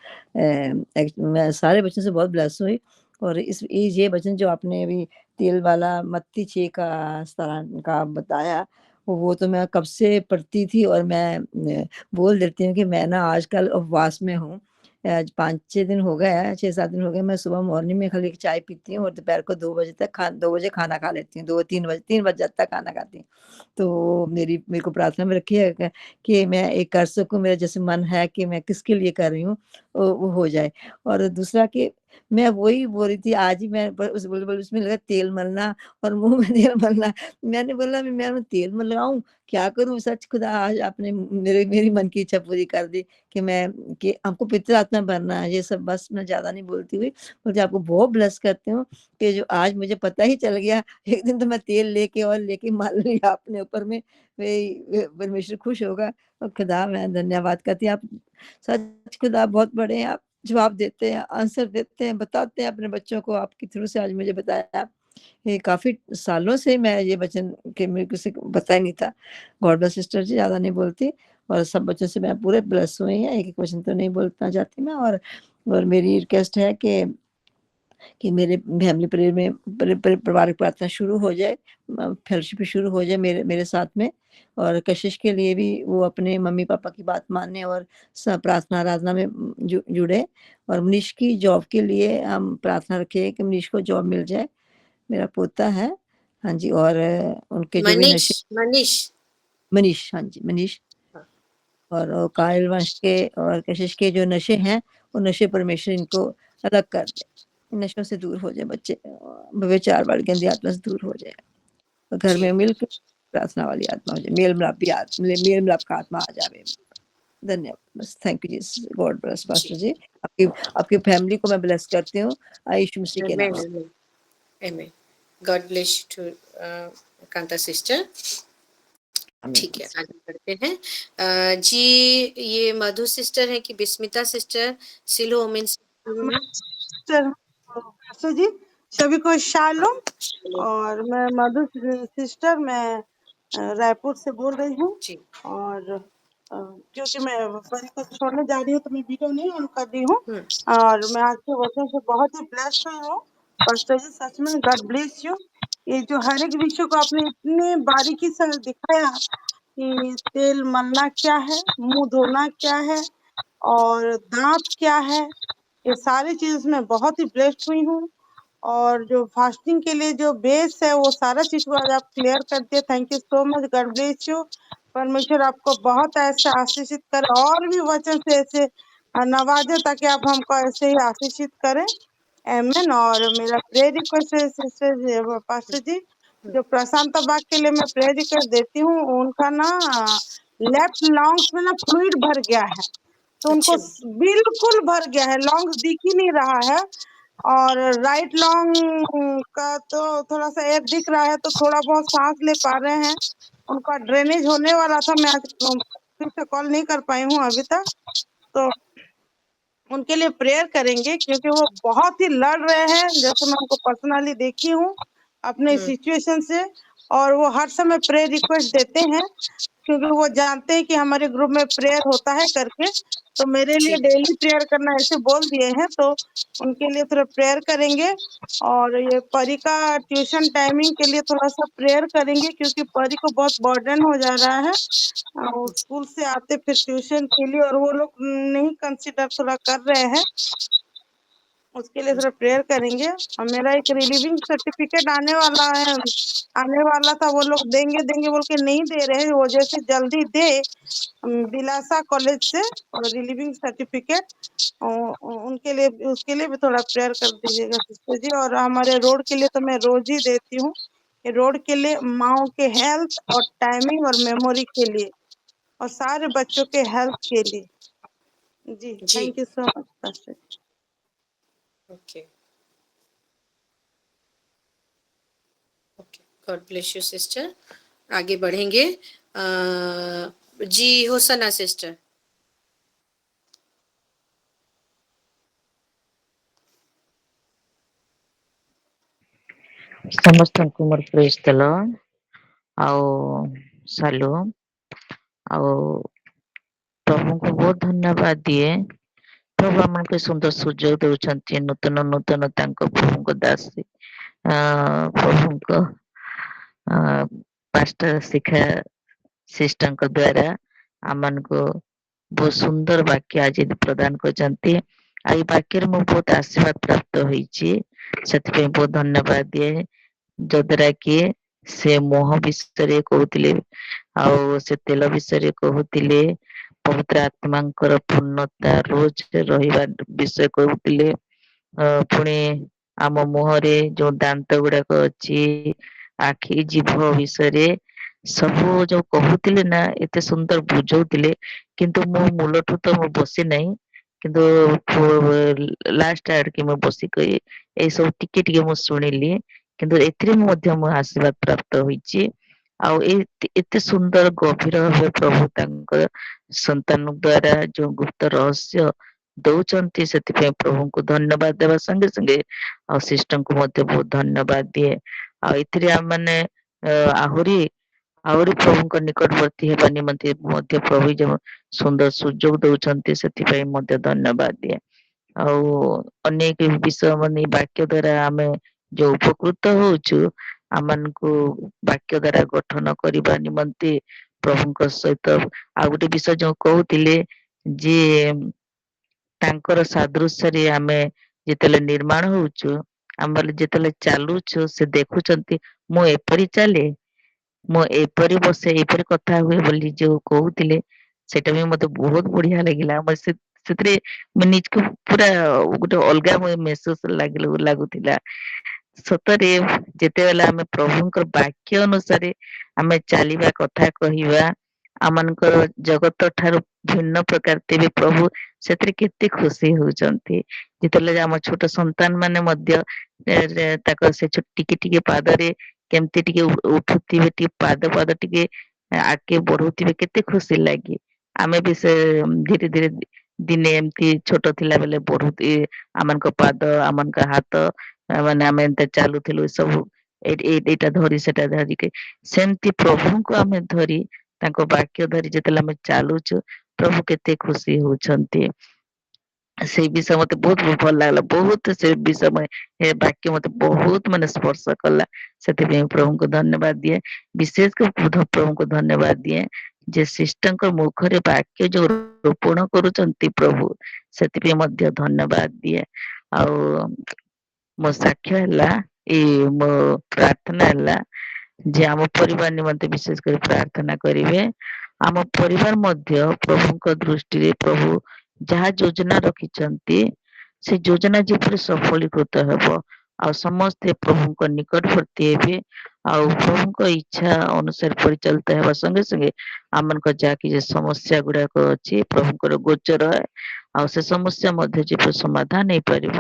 सारे वचन से बहुत ब्लेस हुई। और ये वचन जो आपने अभी तेल वाला मत्ती 6 का 17 का बताया, वो तो मैं कब से पढ़ती थी और मैं बोल देती हूँ कि मैं ना आजकल उपवास में हूँ। आज 5-6 दिन हो गए हैं, 6-7 दिन हो गए, मैं सुबह मॉर्निंग में खाली चाय पीती हूँ और दोपहर को 2 बजे तक 2 बजे खाना खा लेती हूँ, 2-3 बजे 3 बजे तक खाना खाती हूँ। तो मेरे को प्रार्थना में रखी है कि मैं ये कर सकूँ, मेरा जैसे मन है कि मैं किसके लिए कर रही हूँ, वो हो जाए। और दूसरा कि मैं वही बोल रही थी, आज ही मैं बोल उसमें लगा तेल मलना और मुँह में तेल मलना। मैंने बोला मैं तेल मलवाऊँ, क्या करूँ? सच खुदा आज आपने मेरी मन की इच्छा पूरी कर दी कि हमको पवित्र आत्मा भरना है, ये सब बस मैं ज़्यादा नहीं बोलती हुई, बोलती आपको बहुत ब्लेस करती हूँ कि जो आज मुझे पता ही चल गया, एक दिन तो मैं तेल लेके मल लिया अपने ऊपर में, वे परमेश्वर खुश होगा। और खुदा मैं धन्यवाद करती हूँ, आप सच खुदा बहुत बड़े हैं, आप जवाब देते हैं, आंसर देते हैं, बताते हैं अपने बच्चों को, आपके थ्रू से आज मुझे बताया। ये काफ़ी सालों से मैं ये वचन के मेरे को किसी को पता ही नहीं था। गॉड ब्लेस सिस्टर जी, ज़्यादा नहीं बोलती और सब बच्चों से मैं पूरे ब्लेस हुई हैं, एक-एक वचन तो नहीं बोलना चाहती मैं। और मेरी रिक्वेस्ट है कि मेरे फैमिली प्रेयर में पारिवारिक प्रार्थना शुरू हो जाए, फेलोशिप शुरू हो जाए मेरे साथ में। और कशिश के लिए भी वो अपने मम्मी-पापा की बात माने और प्रार्थना आराधना में जुड़े। और मनीष की जॉब के लिए हम प्रार्थना रखें कि मनीष को जॉब मिल जाए, मेरा पोता है। हाँ जी, और उनके जो भी नशे मनीष, हाँ जी, मनीष। हाँ। और कायल वंश के और कशिश के जो नशे हैं, वो नशे परमेश्वर इनको अलग कर दे। नशों से दूर हो जाए बच्चे, व्यभिचार वाली गंदी आत्मा से दूर हो जाए। और घर में मिलके प्रार्थना वाली आत्मा हो जाए, मेल मिलाप का आत्मा आ जावे। धन्यवाद, बस thank you Jesus, God bless pastor ji. आपकी फैमिली को मैं ब्लेस करती हूँ, यीशु मसीह के नाम से। Amen. God bless you to Kanta sister. ठीक है, आगे बढ़ते हैं। जी, ये मधु सिस्टर है कि बिस्मिता सिस्टर, सिलो वुमेन्स सिस्टर जी, सभी को शालोम। और मैं मधु सिस्टर, मैं रायपुर से बोल रही हूँ। जी। और क्योंकि मैं परी को छोड़ने जा रही हूँ तो मैं वीडियो नहीं ऑन कर रही हूँ। और मैं आज के वचन से बहुत ही ब्लेस्ड हुई हूँ। पास्टर जी, सच में गॉड ब्लेस यू। ये जो हर एक विषय को आपने इतने बारीकी से दिखाया कि तेल मलना क्या है, मुंह धोना क्या है और दांत क्या है, ये सारी चीज में बहुत ही ब्लेस्ड हुई हूँ। और जो फास्टिंग के लिए जो बेस है वो सारा चीज को आज आप क्लियर कर दिए। Thank you so much, God bless you. परमेश्वर आपको बहुत ऐसे आशीषित करे और भी वचन से ऐसे नवाजे ताकि आप हमको ऐसे ही आशीषित करें। आमीन। और मेरा प्रेयर रिक्वेस्ट है सिस्टर पास्टर जी, जो प्रशांत बाग के लिए मैं प्रेयर रिक्वेस्ट देती हूँ, उनका ना लेफ्ट लॉन्ग्स में ना फ्लूइड भर गया है, तो उनको बिल्कुल भर गया है, लॉन्ग्स दिख ही नहीं रहा है। और राइट लॉन्ग का तो थोड़ा सा एयर दिख रहा है, तो थोड़ा बहुत सांस ले पा रहे हैं। उनका ड्रेनेज होने वाला था, मैं आज फिर से कॉल नहीं कर पाई हूँ अभी तक। तो उनके लिए प्रेयर करेंगे क्योंकि वो बहुत ही लड़ रहे हैं, जैसे मैं उनको पर्सनली देखी हूँ अपने सिचुएशन से। और वो हर समय प्रेयर रिक्वेस्ट देते हैं क्योंकि वो जानते हैं कि हमारे ग्रुप में प्रेयर होता है करके। तो मेरे लिए डेली प्रेयर करना ऐसे बोल दिए हैं, तो उनके लिए थोड़ा प्रेयर करेंगे। और ये परी का ट्यूशन टाइमिंग के लिए थोड़ा सा प्रेयर करेंगे क्योंकि परी को बहुत बर्डन हो जा रहा है और स्कूल से आते फिर ट्यूशन के लिए, और वो लोग नहीं कंसिडर थोड़ा कर रहे हैं, उसके लिए थोड़ा प्रेयर करेंगे। और मेरा एक रिलीविंग सर्टिफिकेट आने वाला था, वो लोग देंगे बोल के नहीं दे रहे हैं। वो जैसे जल्दी दे दिलासा कॉलेज से और रिलीविंग सर्टिफिकेट, उनके लिए उसके लिए भी थोड़ा प्रेयर कर दीजिएगा सिस्टर जी। और हमारे रोड के लिए तो मैं रोज ही देती हूँ, रोड के लिए, माओ के हेल्थ और टाइमिंग और मेमोरी के लिए और सारे बच्चों के हेल्थ के लिए। जी, thank you so much pastor. Okay, God bless you sister. आगे बढ़ेंगे। जी, होसना सिस्टर। ସମସ୍ତଙ୍କୁ ମୋର ପ୍ରେଜ୍ ଦେଲ ଆଉ ସାଲୁମ୍ ଆଉ ପ୍ରଭୁଙ୍କୁ ବହୁତ ଧନ୍ୟବାଦ ଦିଏ। ପ୍ରଭୁ ଆମକୁ ସୁନ୍ଦର ସୁଯୋଗ ଦେଉଛନ୍ତି, ନୂତନ ତାଙ୍କ ପ୍ରଭୁଙ୍କ ଦାସୀ ପ୍ରଭୁଙ୍କ ପାଷ୍ଟର ଶିକ୍ଷା ସିଷ୍ଟରଙ୍କ ଦ୍ଵାରା ଆମମାନଙ୍କୁ बहुत सुंदर वाक्य आज प्रदान कर वाक्य मु बहुत आशीर्वाद प्राप्त होइछि सेति बहुत धन्यवाद दिए जद्वारा कि से मोह विषय कहते से तेल विषय कहते पवित्र आत्मांकर पूर्णता रोज रहिबा विषय कहते पुणी आम मुहरे जो दांत गुड़ाक अच्छी आखि जीभ विषय ସବୁ जो कहते ना एते सुंदर बुझौले किंतु मो मूलठू तो मु बसी नहीं किंतु लास्ट आड़ के मैं बसिक ए सब टिके टिके मु शुणिली किंतु एथिरे मध्य मु आशीर्वाद प्राप्त होइछि आउ एते सुंदर गभीर भावे प्रभु तांकर संतान द्वारा जो गुप्त रहस्य दौचंती से प्रभु को धन्यवाद देवा संगे संगे आ सिस्टम को मध्य बहुत धन्यवाद दिए आ इथिरे हम माने आहुरी आहुरी प्रभु निकटवर्ती हेबा निमंते मध्य प्रभु जो सुंदर सुजोग दौचंती से मध्य धन्यवाद दिए ଆଉ ଅନେକ ବିଷୟ ମାନେ ବାକ୍ୟ ଦ୍ଵାରା ଆମେ ଯୋଉ ଉପକୃତ ହଉଛୁ ଆମମାନଙ୍କୁ ବାକ୍ୟ ଦ୍ଵାରା ଗଠନ କରିବା ନିମନ୍ତେ ପ୍ରଭୁଙ୍କ ସହିତ ଆଉ ଗୋଟେ ବିଷୟ ଯୋଉ କହୁଥିଲେ ଯେ ତାଙ୍କର ସାଦୃଶ୍ୟରେ ଆମେ ଯେତେବେଳେ ନିର୍ମାଣ ହଉଛୁ ଆମର ଯେତେବେଳେ ଚାଲୁଛୁ ସେ ଦେଖୁଛନ୍ତି ମୁଁ ଏପରି ଚାଲେ ମୁଁ ଏପରି ବସେ ଏପରି କଥା ହୁଏ ବୋଲି ଯୋଉ କହୁଥିଲେ ସେଇଟା ବି ମତେ ବହୁତ ବଢିଆ ଲାଗିଲା ସେଥିରେ ନିଜକୁ ପୁରା ଗୋଟେ ଅଲଗା ମେହସୁସ ଲାଗୁଥିଲା ସତରେ ଯେତେବେଳେ ଆମେ ପ୍ରଭୁଙ୍କର ବାକ୍ୟ ଅନୁସାରେ ଆମେ ଚାଲିବା କଥା କହିବା ଆମମାନଙ୍କର ଜଗତ ଠାରୁ ଭିନ୍ନ ପ୍ରକାର ତେବେ ପ୍ରଭୁ ସେଥିରେ କେତେ ଖୁସି ହଉଛନ୍ତି ଯେତେବେଳେ ଆମ ଛୋଟ ସନ୍ତାନ ମାନେ ମଧ୍ୟ ତାଙ୍କ ସେ ଟିକେ ଟିକେ ପାଦରେ କେମିତି ଟିକେ ଉଠୁଥିବେ ଟିକେ ପାଦ ପାଦ ଟିକେ ଆଗକେ ବଢଉଥିବେ କେତେ ଖୁସି ଲାଗେ ଆମେ ବି ସେ ଧୀରେ ଧୀରେ ଦିନେ ଏମିତି ଛୋଟ ଥିଲା ବେଲେ ବଢୁ ଆମମାନଙ୍କ ପାଦ ଆମମାନଙ୍କ ହାତ ମାନେ ଆମେ ଏମିତି ଚାଲୁଥିଲୁ ସବୁ ଏଇଟା ଧରି ସେଟା ଧରିକି ସେମିତି ପ୍ରଭୁଙ୍କୁ ଆମେ ଧରି ତାଙ୍କ ବାକ୍ୟ ଧରି ଯେତେବେଳେ ଆମେ ଚାଲୁଛୁ ପ୍ରଭୁ କେତେ ଖୁସି ହଉଛନ୍ତି ସେଇ ବିଷୟ ମତେ ବହୁତ ଭଲ ଲାଗିଲା ବହୁତ ସେ ବିଷୟ ଏ ବାକ୍ୟ ମତେ ବହୁତ ମାନେ ସ୍ପର୍ଶ କଲା ସେଥିପାଇଁ ପ୍ରଭୁଙ୍କୁ ଧନ୍ୟବାଦ ଦିଏ ବିଶେଷ କରି ପ୍ରଭୁଙ୍କୁ ଧନ୍ୟବାଦ ଦିଏ ଯେ ସିଷ୍ଟଙ୍କ ମୁଖରେ ବାକ୍ୟ ଯୋଉ ରୋପଣ କରୁଛନ୍ତି ପ୍ରଭୁ ସେଥିପାଇଁ ମଧ୍ୟ ଧନ୍ୟବାଦ ଦିଏ ଆଉ ମୋ ସାକ୍ଷ୍ୟ ହେଲା ମୋ ପ୍ରାର୍ଥନା ହେଲା ଯେ ଆମ ପରିବାର ନିମନ୍ତେ ବିଶେଷ କରି ପ୍ରାର୍ଥନା କରିବେ ଆମ ପରିବାର ମଧ୍ୟ ପ୍ରଭୁଙ୍କ ଦୃଷ୍ଟିରେ ପ୍ରଭୁ ଯାହା ଯୋଜନା ରଖିଛନ୍ତି ସେ ଯୋଜନା ଯେପରି ସଫଳୀକୃତ ହେବ ଆଉ ସମସ୍ତେ ପ୍ରଭୁଙ୍କ ନିକଟବର୍ତ୍ତୀ ହେବେ ଆଉ ପ୍ରଭୁଙ୍କ ଇଚ୍ଛା ଅନୁସାରେ ପରିଚାଳିତ ହେବା ସଙ୍ଗେ ସଙ୍ଗେ ଆମମାନଙ୍କ ଯାହା କିଛି ସମସ୍ୟା ଗୁଡାକ ଅଛି ପ୍ରଭୁଙ୍କର ଗୋଚର ଆଉ ସେ ସମସ୍ୟା ମଧ୍ୟ ଯେପରି ସମାଧାନ ହେଇପାରିବ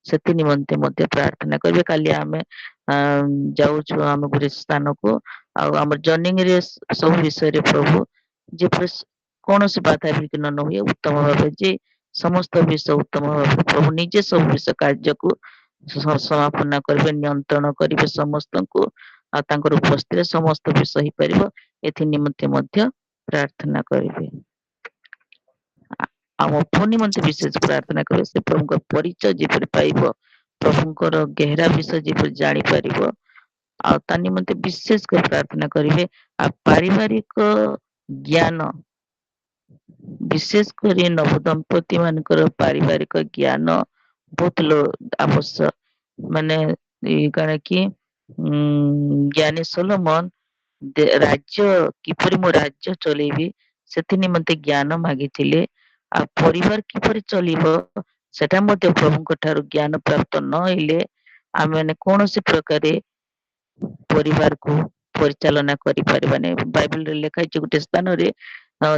ସେଥି ନିମନ୍ତେ ମଧ୍ୟ ପ୍ରାର୍ଥନା କରିବେ କାଲି ଆମେ ଯାଉଛୁ ଆମ ଗୋଟେ ସ୍ଥାନକୁ ଆଉ ଆମର ଜର୍ଣ୍ଣିଙ୍ଗରେ ସବୁ ବିଷୟରେ ପ୍ରଭୁ ଯେପରି କୌଣସି ବାଧାବିଘ୍ନ ନ ହୁଏ ଉତ୍ତମ ଭାବେ ଯେ ସମସ୍ତ ବିଷୟ ଉତ୍ତମ ଭାବେ ପ୍ରଭୁ ନିଜେ ସବୁ ବିଷୟ କାର୍ଯ୍ୟକୁ ସମାପନ କରିବେ ନିୟନ୍ତ୍ରଣ କରିବେ ସମସ୍ତଙ୍କୁ ଆଉ ତାଙ୍କର ଉପସ୍ଥିତିରେ ସମସ୍ତ ବିଷୟ ହେଇପାରିବ ଏଥି ନିମନ୍ତେ ମଧ୍ୟ ପ୍ରାର୍ଥନା କରିବେ ଆମ ପୁଣି ନିମନ୍ତେ ବିଶେଷ ପ୍ରାର୍ଥନା କରିବେ ସେ ପ୍ରଭୁଙ୍କ ପରିଚୟ ଯେପରି ପାଇବ ପ୍ରଭୁଙ୍କର ଗେହରା ବିଷୟ ଯେପରି ଜାଣିପାରିବ ଆଉ ତା ନିମନ୍ତେ ବିଶେଷ କରି ପ୍ରାର୍ଥନା କରିବେ ଆଉ ପାରିବାରିକ ଜ୍ଞାନ ବିଶେଷ କରି ନବ ଦମ୍ପତି ମାନଙ୍କର ପାରିବାରିକ ଜ୍ଞାନ ବହୁତ ଆବଶ୍ୟକ ମାନେ କାଣା କି ଜ୍ଞାନୀ ସୋଲୋମନ ରାଜ୍ୟ କିପରି ମୁଁ ରାଜ୍ୟ ଚଲେଇବି ସେଥି ନିମନ୍ତେ ଜ୍ଞାନ ମାଗିଥିଲେ ଆଉ ପରିବାର କିପରି ଚଲିବ ସେଟା ମଧ୍ୟ ପ୍ରଭୁଙ୍କ ଠାରୁ ଜ୍ଞାନ ପ୍ରାପ୍ତ ନହେଲେ ଆମେ ମାନେ କୌଣସି ପ୍ରକାରେ ପରିବାରକୁ ପରିଚାଳନା କରିପାରିବାନି ବାଇବେଲରେ ଲେଖା ହେଇଛି ଗୋଟେ ସ୍ଥାନରେ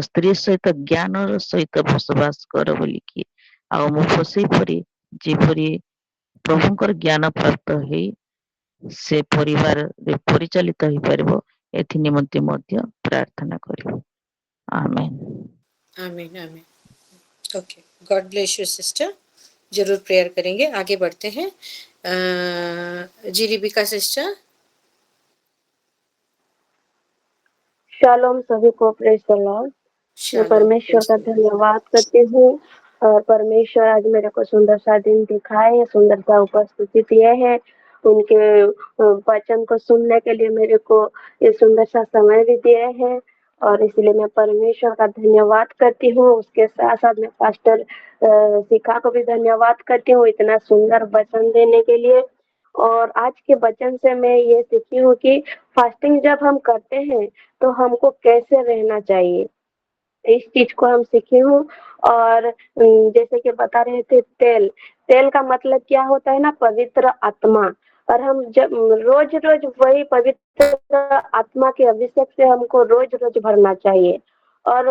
ସ୍ତ୍ରୀ ସହିତ ଜ୍ଞାନର ସହିତ ବସବାସ କର ବୋଲିକି ଆଉ ମୁଁ ସେଇପରି ଯେପରି ପ୍ରଭୁଙ୍କର ଜ୍ଞାନ ପ୍ରାପ୍ତ ହେଇ ସେ ପରିବାରରେ ପରିଚାଳିତ ହେଇପାରିବ ଏଥି ନିମନ୍ତେ ମଧ୍ୟ ପ୍ରାର୍ଥନା କରିବ ଆମେନ୍ आमीन आमीन okay God bless you sister जरूर प्रेयर करेंगे आगे बढ़ते हैं जी रिबिका सिस्टर शालोम सभी को प्रेज द लॉर्ड मैं परमेश्वर का धन्यवाद करती हूँ और परमेश्वर आज मेरे को सुंदर सा दिन दिखाए सुंदर सा उपस्थिति दिए है उनके वचन को सुनने के लिए मेरे को ये सुंदर सा समय भी दिए है और इसलिए मैं परमेश्वर का धन्यवाद करती हूँ। उसके साथ साथ मैं पास्टर शिखा को भी धन्यवाद करती हूँ इतना सुंदर वचन देने के लिए। और आज के वचन से मैं ये सीखी हूँ कि फास्टिंग जब हम करते हैं तो हमको कैसे रहना चाहिए, इस चीज को हम सीखे हूँ। और जैसे कि बता रहे थे तेल, तेल का मतलब क्या होता है ना, पवित्र आत्मा। और हम जब रोज रोज वही पवित्र आत्मा के अभिषेक से हमको रोज रोज भरना चाहिए। और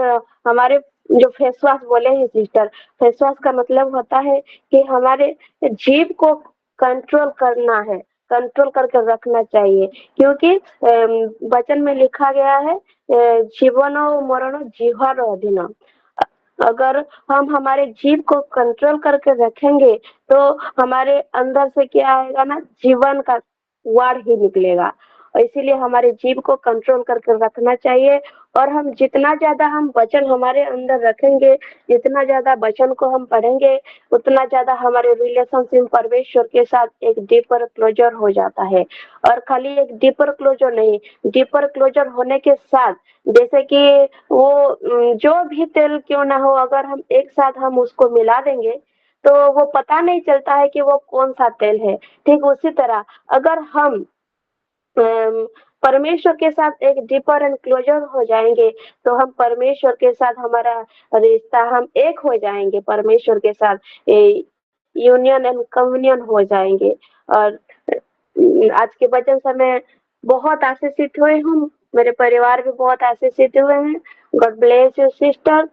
हमारे जो फेस वॉश बोले हैं सिस्टर, फेस वॉश का मतलब होता है कि हमारे जीभ को कंट्रोल करना है, कंट्रोल करके रखना चाहिए। क्योंकि वचन में लिखा गया है जीवन मरण जिह्वार अधीन। अगर हम हमारे जीव को कंट्रोल करके रखेंगे तो हमारे अंदर से क्या आएगा ना, जीवन का वार ही निकलेगा। और इसीलिए हमारे जीव को कंट्रोल करके रखना चाहिए। और हम जितना ज्यादा हम वचन हमारे अंदर रखेंगे, जितना ज्यादा वचन को हम पढ़ेंगे, उतना ज्यादा हमारे रिलेशनशिप परमेश्वर के साथ एक डीपर क्लोजर हो जाता है। और खाली एक डीपर क्लोजर नहीं, डीपर क्लोजर होने के साथ जैसे कि वो जो भी तेल क्यों ना हो, अगर हम एक साथ हम उसको मिला देंगे तो वो पता नहीं चलता है कि वो कौन सा तेल है। ठीक उसी तरह अगर हम परमेश्वर के साथ एक डीपर एंड क्लोजर हो जाएंगे तो हम परमेश्वर के साथ हमारा रिश्ता, हम एक हो जाएंगे परमेश्वर के साथ, यूनियन एंड कम्युनियन हो जाएंगे। और आज के वचन से मैं बहुत आशीषित हुई हूँ, मेरे परिवार भी बहुत आशीषित हुए हैं। गॉड ब्लेस यू सिस्टर,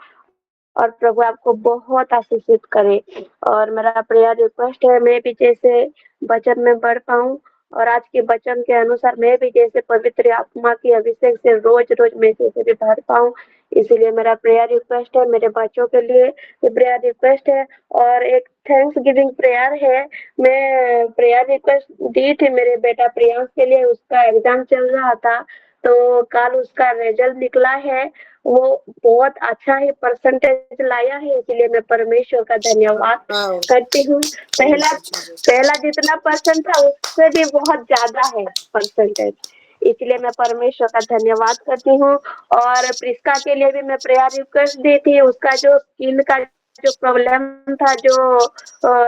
और प्रभु आपको बहुत आशीषित करे। और मेरा प्रेयर रिक्वेस्ट है, मैं भी जैसे वचन में बढ़ पाऊं और आज के वचन के अनुसार मैं भी जैसे पवित्र आत्मा की अभिषेक से रोज रोज मैं जैसे भी भर पाऊं। इसलिए मेरा प्रेयर रिक्वेस्ट है, मेरे बच्चों के लिए प्रेयर रिक्वेस्ट है। और एक थैंक्स गिविंग प्रेयर है, मैं प्रेयर रिक्वेस्ट दी थी मेरे बेटा प्रियांश के लिए, उसका एग्जाम चल रहा था तो कल उसका रिजल्ट निकला है, वो बहुत अच्छा ही परसेंटेज लाया है। इसलिए मैं परमेश्वर का धन्यवाद करती हूँ। पहला पहला जितना परसेंट था उससे भी बहुत ज्यादा है परसेंटेज, इसलिए मैं परमेश्वर का धन्यवाद करती हूँ। और प्रिस्का के लिए भी मैं प्रेयर रिक्वेस्ट दी थी, उसका जो स्किन का जो प्रॉब्लम था, जो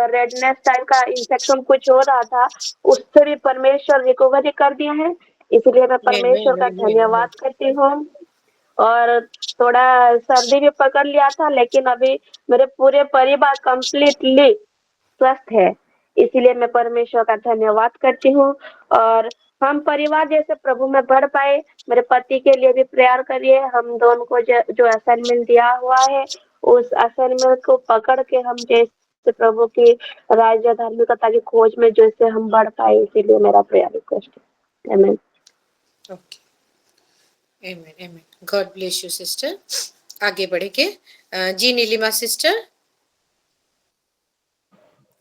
रेडनेस टाइप का इंफेक्शन कुछ हो रहा था, उससे भी परमेश्वर रिकवरी कर दिया है। इसलिए मैं परमेश्वर का धन्यवाद करती हूँ। और थोड़ा सर्दी भी पकड़ लिया था, लेकिन अभी मेरे पूरे परिवार कंप्लीटली स्वस्थ है, इसीलिए मैं परमेश्वर का धन्यवाद करती हूँ। और हम परिवार जैसे प्रभु में बढ़ पाए, मेरे पति के लिए भी प्रेयर करिए। हम दोनों को जो असाइनमेंट दिया हुआ है उस असाइनमेंट को पकड़ के हम जैसे प्रभु की राज्य धार्मिकता की खोज में जैसे हम बढ़ पाए, इसीलिए मेरा प्रेयर रिक्वेस्ट है। आमीन। Amen, amen. God bless you, sister. आगे बढ़ेंगे। जी नीलिमा सिस्टर,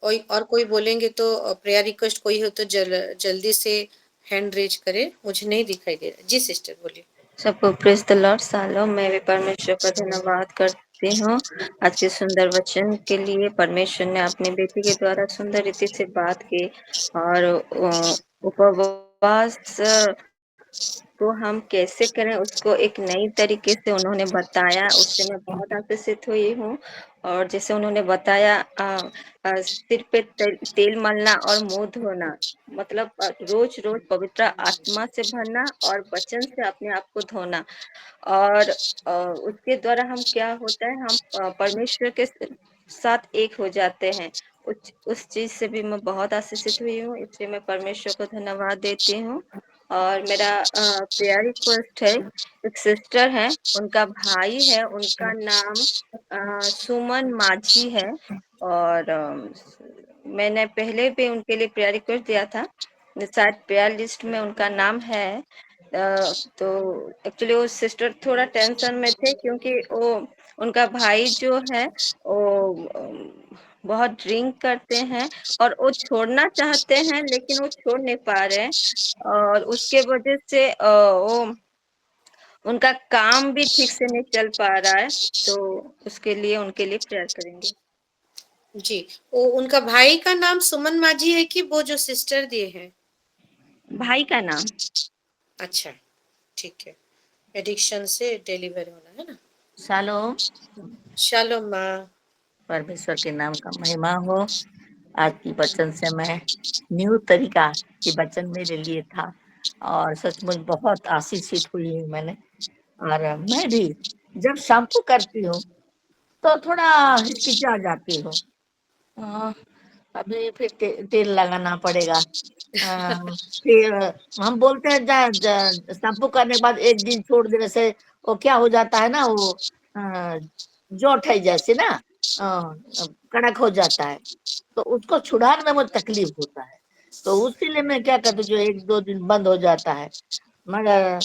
और कोई बोलेंगे तो प्रेयर रिक्वेस्ट कोई हो तो जल्दी से हैंड रेज करे, मुझे नहीं दिखाई दे रहा। जी सिस्टर बोलिए। सबको प्रेज द लॉर्ड। सालों मैं भी परमेश्वर का धन्यवाद करती हूँ आज के सुंदर वचन के लिए। परमेश्वर ने अपने बेटी के द्वारा सुंदर रीति से बात की और उपवास को हम कैसे करें उसको एक नई तरीके से उन्होंने बताया, उससे मैं बहुत आशीषित हुई हूँ। और जैसे उन्होंने बताया सिर पे तेल मलना और मुंह धोना, मतलब रोज रोज पवित्र आत्मा से भरना और वचन से अपने आप को धोना। और उसके द्वारा हम क्या होता है, हम परमेश्वर के साथ एक हो जाते हैं। उस चीज से भी मैं बहुत आशीषित हुई हूँ, इसलिए मैं परमेश्वर को धन्यवाद देती हूँ। और मेरा प्रेयर रिक्वेस्ट है, एक सिस्टर है, उनका भाई है, उनका नाम सुमन माझी है। और मैंने पहले भी उनके लिए प्रेयर रिक्वेस्ट दिया था, शायद प्रेयर लिस्ट में उनका नाम है। तो एक्चुअली वो सिस्टर थोड़ा टेंशन में थे क्योंकि वो उनका भाई जो है वो बहुत ड्रिंक करते हैं और वो छोड़ना चाहते हैं लेकिन वो छोड़ नहीं पा रहे हैं। और उसके वजह से वो उनका काम भी ठीक से नहीं चल पा रहा है, तो उसके लिए उनके लिए प्रेयर करेंगे। जी, वो उनका भाई का नाम सुमन माझी है कि वो जो सिस्टर दिए हैं? भाई का नाम। अच्छा, ठीक है। एडिक्शन से डिलीवर होना है ना। शालोम। शालोम माँ। परमेश्वर के नाम का महिमा हो। आज की वचन से मैं न्यू तरीका के वचन मेरे लिए था और सचमुच बहुत आशीषित हुई हूँ मैंने। और मैं भी जब शैम्पू करती हूँ तो थोड़ा हिचकिचा जाती हूँ। अभी फिर तेल लगाना पड़ेगा। फिर हम बोलते हैं शैम्पू करने के बाद एक दिन छोड़ देने से वो क्या हो जाता है ना, वो जोट है जैसे ना, कड़क हो जाता है, तो उसको छुड़ाने में मुझे तकलीफ होता है। तो उसीलिए मैं क्या करती हूँ, जो 1-2 दिन बंद हो जाता है, मगर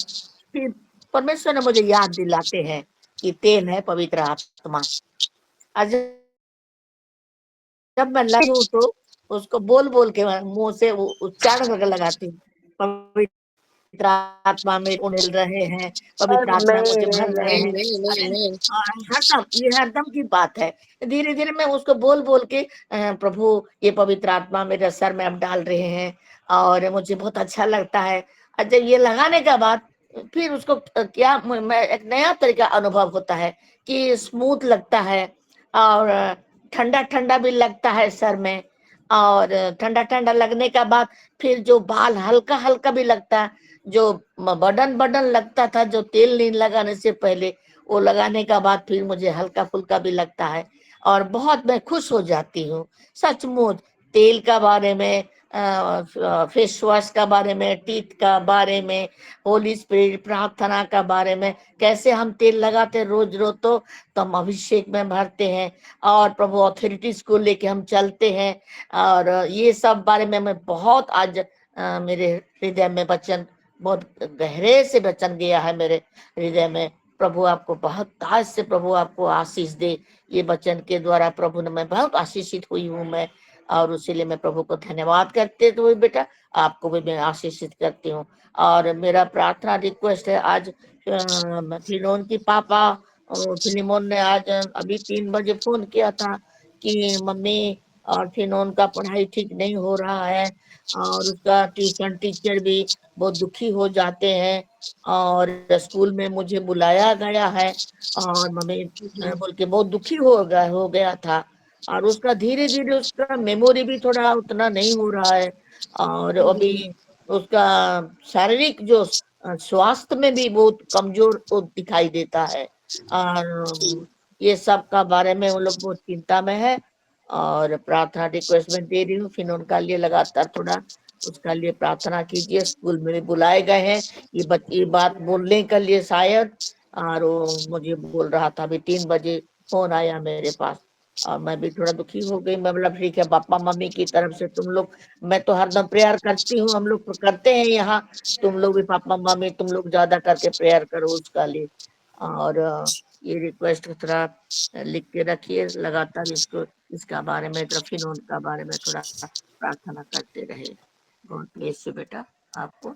फिर परमेश्वर ने मुझे याद दिलाते हैं कि तेल है पवित्र आत्मा। आज जब मैं लगी हूँ तो उसको बोल बोल के मुंह से उच्चारण करके लगाती हूँ, पवित्र आत्मा में उड़ेल रहे हैं, पवित्र आत्मा मुझे भर रहे हैं। हरदम ये हरदम की बात है। धीरे धीरे मैं उसको बोल बोल के प्रभु ये पवित्र आत्मा मेरे सर में अब डाल रहे हैं और मुझे बहुत अच्छा लगता है। और जब ये लगाने के बाद फिर उसको क्या मैं एक नया तरीका अनुभव होता है कि स्मूथ लगता है और ठंडा ठंडा भी लगता है सर में। और ठंडा ठंडा लगने के बाद फिर जो बाल हल्का हल्का भी लगता है, जो बदन बदन लगता था जो तेल नहीं लगाने से पहले, वो लगाने का बाद फिर मुझे हल्का फुल्का भी लगता है और बहुत मैं खुश हो जाती हूँ। सचमुच तेल का बारे में, फेस वॉश का बारे में, टीथ का बारे में, होली स्पिरिट प्रार्थना का बारे में, कैसे हम तेल लगाते रोज रोज, तो हम अभिषेक में भरते हैं और प्रभु अथॉरिटीज को लेके हम चलते हैं। और ये सब बारे में मैं बहुत आज मेरे हृदय में वचन बहुत गहरे से वचन गया है मेरे हृदय में। प्रभु आपको बहुत ताज से प्रभु आपको आशीष दे। ये वचन के द्वारा प्रभु ने मैं बहुत आशीषित हुई हूँ मैं, और उसीलिए मैं प्रभु को धन्यवाद करते हुए बेटा आपको भी मैं आशीषित करती हूँ। और मेरा प्रार्थना रिक्वेस्ट है, आज फिलोन की पापा फिलिमोन ने आज अभी 3 बजे फोन किया था कि मम्मी और फिनोन का पढ़ाई ठीक नहीं हो रहा है और उसका ट्यूशन टीचर भी बहुत दुखी हो जाते हैं और स्कूल में मुझे बुलाया गया है और मम्मी बोल के बहुत दुखी हो गया था। और उसका धीरे धीरे उसका मेमोरी भी थोड़ा उतना नहीं हो रहा है और अभी उसका शारीरिक जो स्वास्थ्य में भी बहुत कमजोर दिखाई देता है। और ये सब का बारे में वो लोग बहुत चिंता में है और प्रार्थना रिक्वेस्ट में दे रही हूँ। फिर उनका लिए लगातार थोड़ा उसका लिए प्रार्थना कीजिए। स्कूल में भी बुलाए गए हैं ये बात बोलने के लिए शायद, और वो मुझे बोल रहा था। अभी 3 बजे फोन आया मेरे पास और मैं भी थोड़ा दुखी हो गई। मैं बोला ठीक है पापा मम्मी की तरफ से तुम लोग, मैं तो हरदम प्रेयर करती हूँ, हम लोग तो करते हैं यहाँ, तुम लोग भी पापा मम्मी तुम लोग ज्यादा करके प्रेयर करो उसका लिए। और ये रिक्वेस्ट थोड़ा लिख के रखिए लगातार, इसका बारे में फिनोन का बारे में थोड़ा प्रार्थना करते रहे। गॉड ब्लेस यू बेटा आपको।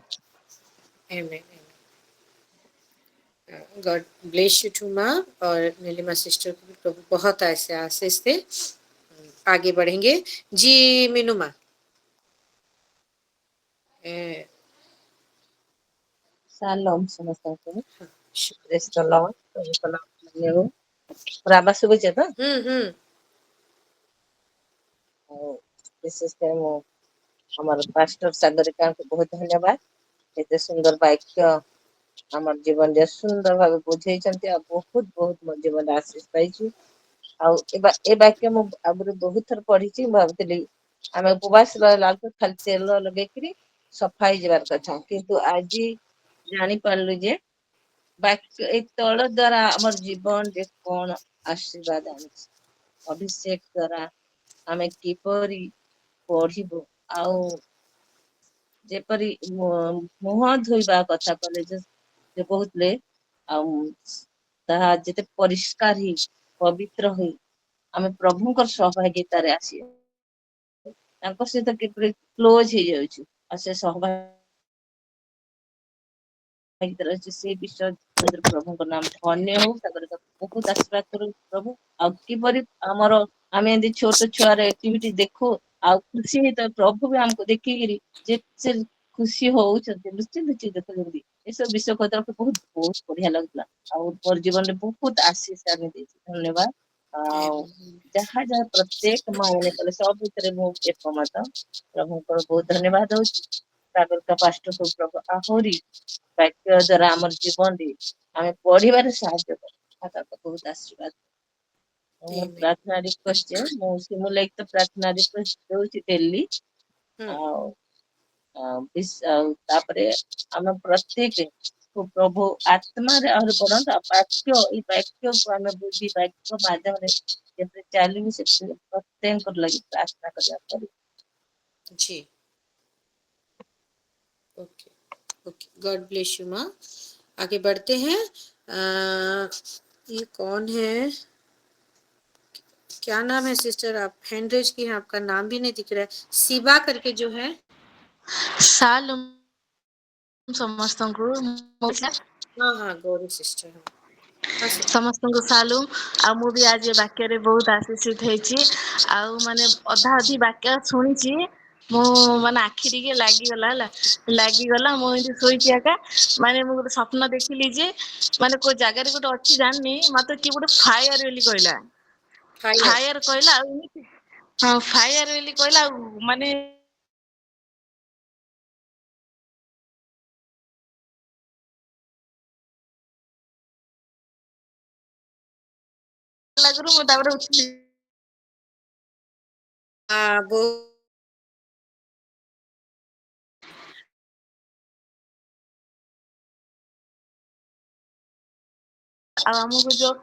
गॉड ब्लेस यू टू माँ और नीलिमा सिस्टर को भी प्रभु बहुत ऐसे आशीष दे। आगे बढ़ेंगे जी मीनू माँ। Shalom ସମସ୍ତଙ୍କୁ ପ୍ରେଜ୍ ଦ ଲର୍ଡ। ପ୍ରଭୁଙ୍କ ନାମ ଧନ୍ୟ ହଉ। ମୋର ଆବାଜ ଶୁଭୁଛି ତ? ଆଉ ବିଶେଷ କରି ମୁଁ ଆମର ପାଷ୍ଟର ସାଗରିକାଙ୍କୁ ବହୁତ ଧନ୍ୟବାଦ, ଏତେ ସୁନ୍ଦର ବାକ୍ୟ ଆମର ଜୀବନରେ ସୁନ୍ଦର ଭାବେ ବୁଝେଇଛନ୍ତି ଆଉ ବହୁତ ବହୁତ ମୋ ଜୀବନରେ ଆଶୀଷ ପାଇଛୁ। ଆଉ ଏ ବାକ୍ୟ ମୁଁ ଆଗରୁ ବହୁତ ଥର ପଢିଛି। ମୁଁ ଭାବୁଥିଲି ଆମେ ଉପବାସ ରହିଲା ବେଳକୁ ଖାଲି ତେଲ ଲଗେଇକିରି ସଫା ହେଇଯିବାର କଥା, କିନ୍ତୁ ଆଜି ଜାଣିପାରିଲୁ ଯେ ବାକ୍ୟ ଏଇ ତଳ ଦ୍ଵାରା ଆମର ଜୀବନରେ କଣ ଆଶୀର୍ବାଦ ଆଣିଛି। ଅଭିଷେକ ଦ୍ଵାରା ଆମେ କିପରି ପଢିବୁ, ଆଉ ଯେପରି ମୁହଁ ଧୋଇବା କଥା କଲେ ଯେ କହୁଥିଲେ, ଆଉ ତାହା ଯେତେ ପରିଷ୍କାର ହେଇ ପବିତ୍ର ହୋଇ ଆମେ ପ୍ରଭୁଙ୍କର ସହଭାଗିତାରେ ଆସିବା, ତାଙ୍କ ସହିତ କିପରି କ୍ଲୋଜ ହେଇଯାଉଛୁ ଆଉ ସେ ସହଭାଗିତା ସେ ବିଷୟ ପ୍ରଭୁଙ୍କ ନାମ ଧନ୍ୟ ହଉ। ତାଙ୍କର ବହୁତ ଆଶୀର୍ବାଦ କରୁ ପ୍ରଭୁ। ଆଉ କିପରି ଆମର ଆମେ ଏମିତି ଛୋଟ ଛୁଆର ଆକ୍ଟିଭିଟି ଦେଖୁ ଆଉ ଖୁସି ହେଇତ ପ୍ରଭୁ ବି ଆମକୁ ଦେଖିକିରି ଯେ ସେ ଖୁସି ହଉଛନ୍ତି, ଲୁଚି ଲୁଚି ଦେଖୁଛନ୍ତି। ଏ ଏସବୁ ବିଷୟ କହିଦେବାକୁ ବହୁତ ବହୁତ ବଢିଆ ଲାଗୁଥିଲା। ଆଉ ମୋର ଜୀବନରେ ବହୁତ ଆଶୀଷ ଆଣି ଦେଇଛି, ଧନ୍ୟବାଦ। ଆଉ ଯାହା ଯାହା ପ୍ରତ୍ୟେକ ମା ମାନେ କଲେ ସବୁଥିରେ ମୁଁ ଏକମତ। ପ୍ରଭୁଙ୍କର ବହୁତ ଧନ୍ୟବାଦ ଦଉଛି। ସାଗରିକା ପାଷ୍ଟରକୁ ପ୍ରଭୁ ଆହୁରି ବାକ୍ୟ ଦ୍ଵାରା ଆମର ଜୀବନରେ ଆମେ ପଢିବାରେ ସାହାଯ୍ୟ କରୁ। ତାକୁ ବହୁତ ଆଶୀର୍ବାଦ। ମୋର ପ୍ରାର୍ଥନା ରିକ୍ୱେଷ୍ଟ ଯେ ମୁଁ ସିମୁଲେଖ ତ ପ୍ରାର୍ଥନା ରିକ୍ୱେଷ୍ଟ ଦଉଛି ଡେଲି। ଆଉ ଆଉ ତାପରେ ଆମେ ପ୍ରତ୍ୟେକ ପ୍ରଭୁ ଆତ୍ମାରେ ଆହୁରି ବଢନ୍ତୁ। ଆଉ ବାକ୍ୟ ଏଇ ବାକ୍ୟକୁ ଆମେ ବୁଝି ବାକ୍ୟ ମାଧ୍ୟମରେ ଯେତେ ଚାଲିବୁ ସେ ପ୍ରତ୍ୟେକଙ୍କର ଲାଗି ପ୍ରାର୍ଥନା କରିବା କରି। जी okay okay, God bless you माँ। आगे बढ़ते हैं। ये कौन है, क्या नाम है सिस्टर? आप हैंड रेज की हैं, आपका नाम भी नहीं दिख रहा है। शिवा करके जो है। सालुम ସମସ୍ତଙ୍କୁ हाँ हाँ, गौरी सिस्टर। हाँ ସମସ୍ତଙ୍କୁ ସାଲୁମ। ଆଉ ମୁଁ ବି ଆଜି ବାକ୍ୟରେ ବହୁତ ଆଶୀଷିତ ହେଇଛି। ଆଉ ମାନେ ଅଧା ଅଧି ବାକ୍ୟ ଶୁଣିଛି, ମୁଁ ମାନେ ଆଖି ଟିକେ ଲାଗିଗଲା ହେଲା, ଲାଗିଗଲା। ମୁଁ ଏମିତି ଶୋଇଛି ଏକା, ମାନେ ମୁଁ ଗୋଟେ ସ୍ୱପ୍ନ ଦେଖିଲି ଯେ ମାନେ କୋଉ ଜାଗାରେ ଗୋଟେ ଅଛି ଜାଣିନି, ମତେ କିଏ ଗୋଟେ ଫାୟାର ବୋଲି କହିଲା। ଫାୟାର କହିଲା ଆଉ ଏମିତି, ହଁ ଫାୟାର ବୋଲି କହିଲା। ଆଉ ମାନେ ଲାଗରୁ ମୁଁ ତାପରେ ଉଠିଲି। वो ଆଉ ଆମକୁ ଯୋଉ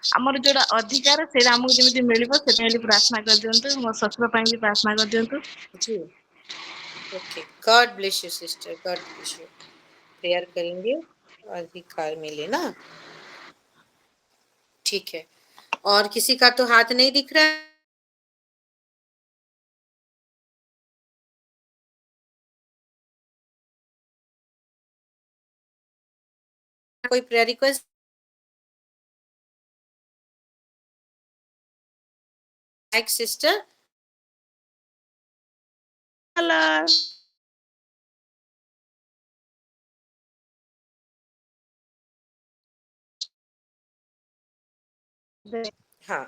ଆମର ଯୋଉଟା ଅଧିକାର ସେଇଟା ଆମକୁ ଯେମିତି ମିଳିବ, ସେଥିପାଇଁ ପ୍ରାର୍ଥନା କରିଦିଅନ୍ତୁ। ମୋ ଶ୍ୱଶୁର ପାଇଁ ବି ପ୍ରାର୍ଥନା କରିଦିଅନ୍ତୁ। जी okay, God bless you sister, God bless you. Prayer करेंगे और अधिकार मिले ना। ठीक है, और किसी का तो हाथ नहीं दिख रहा है। कोई प्रेयर रिक्वेस्ट? एक सिस्टर। हेलो हाँ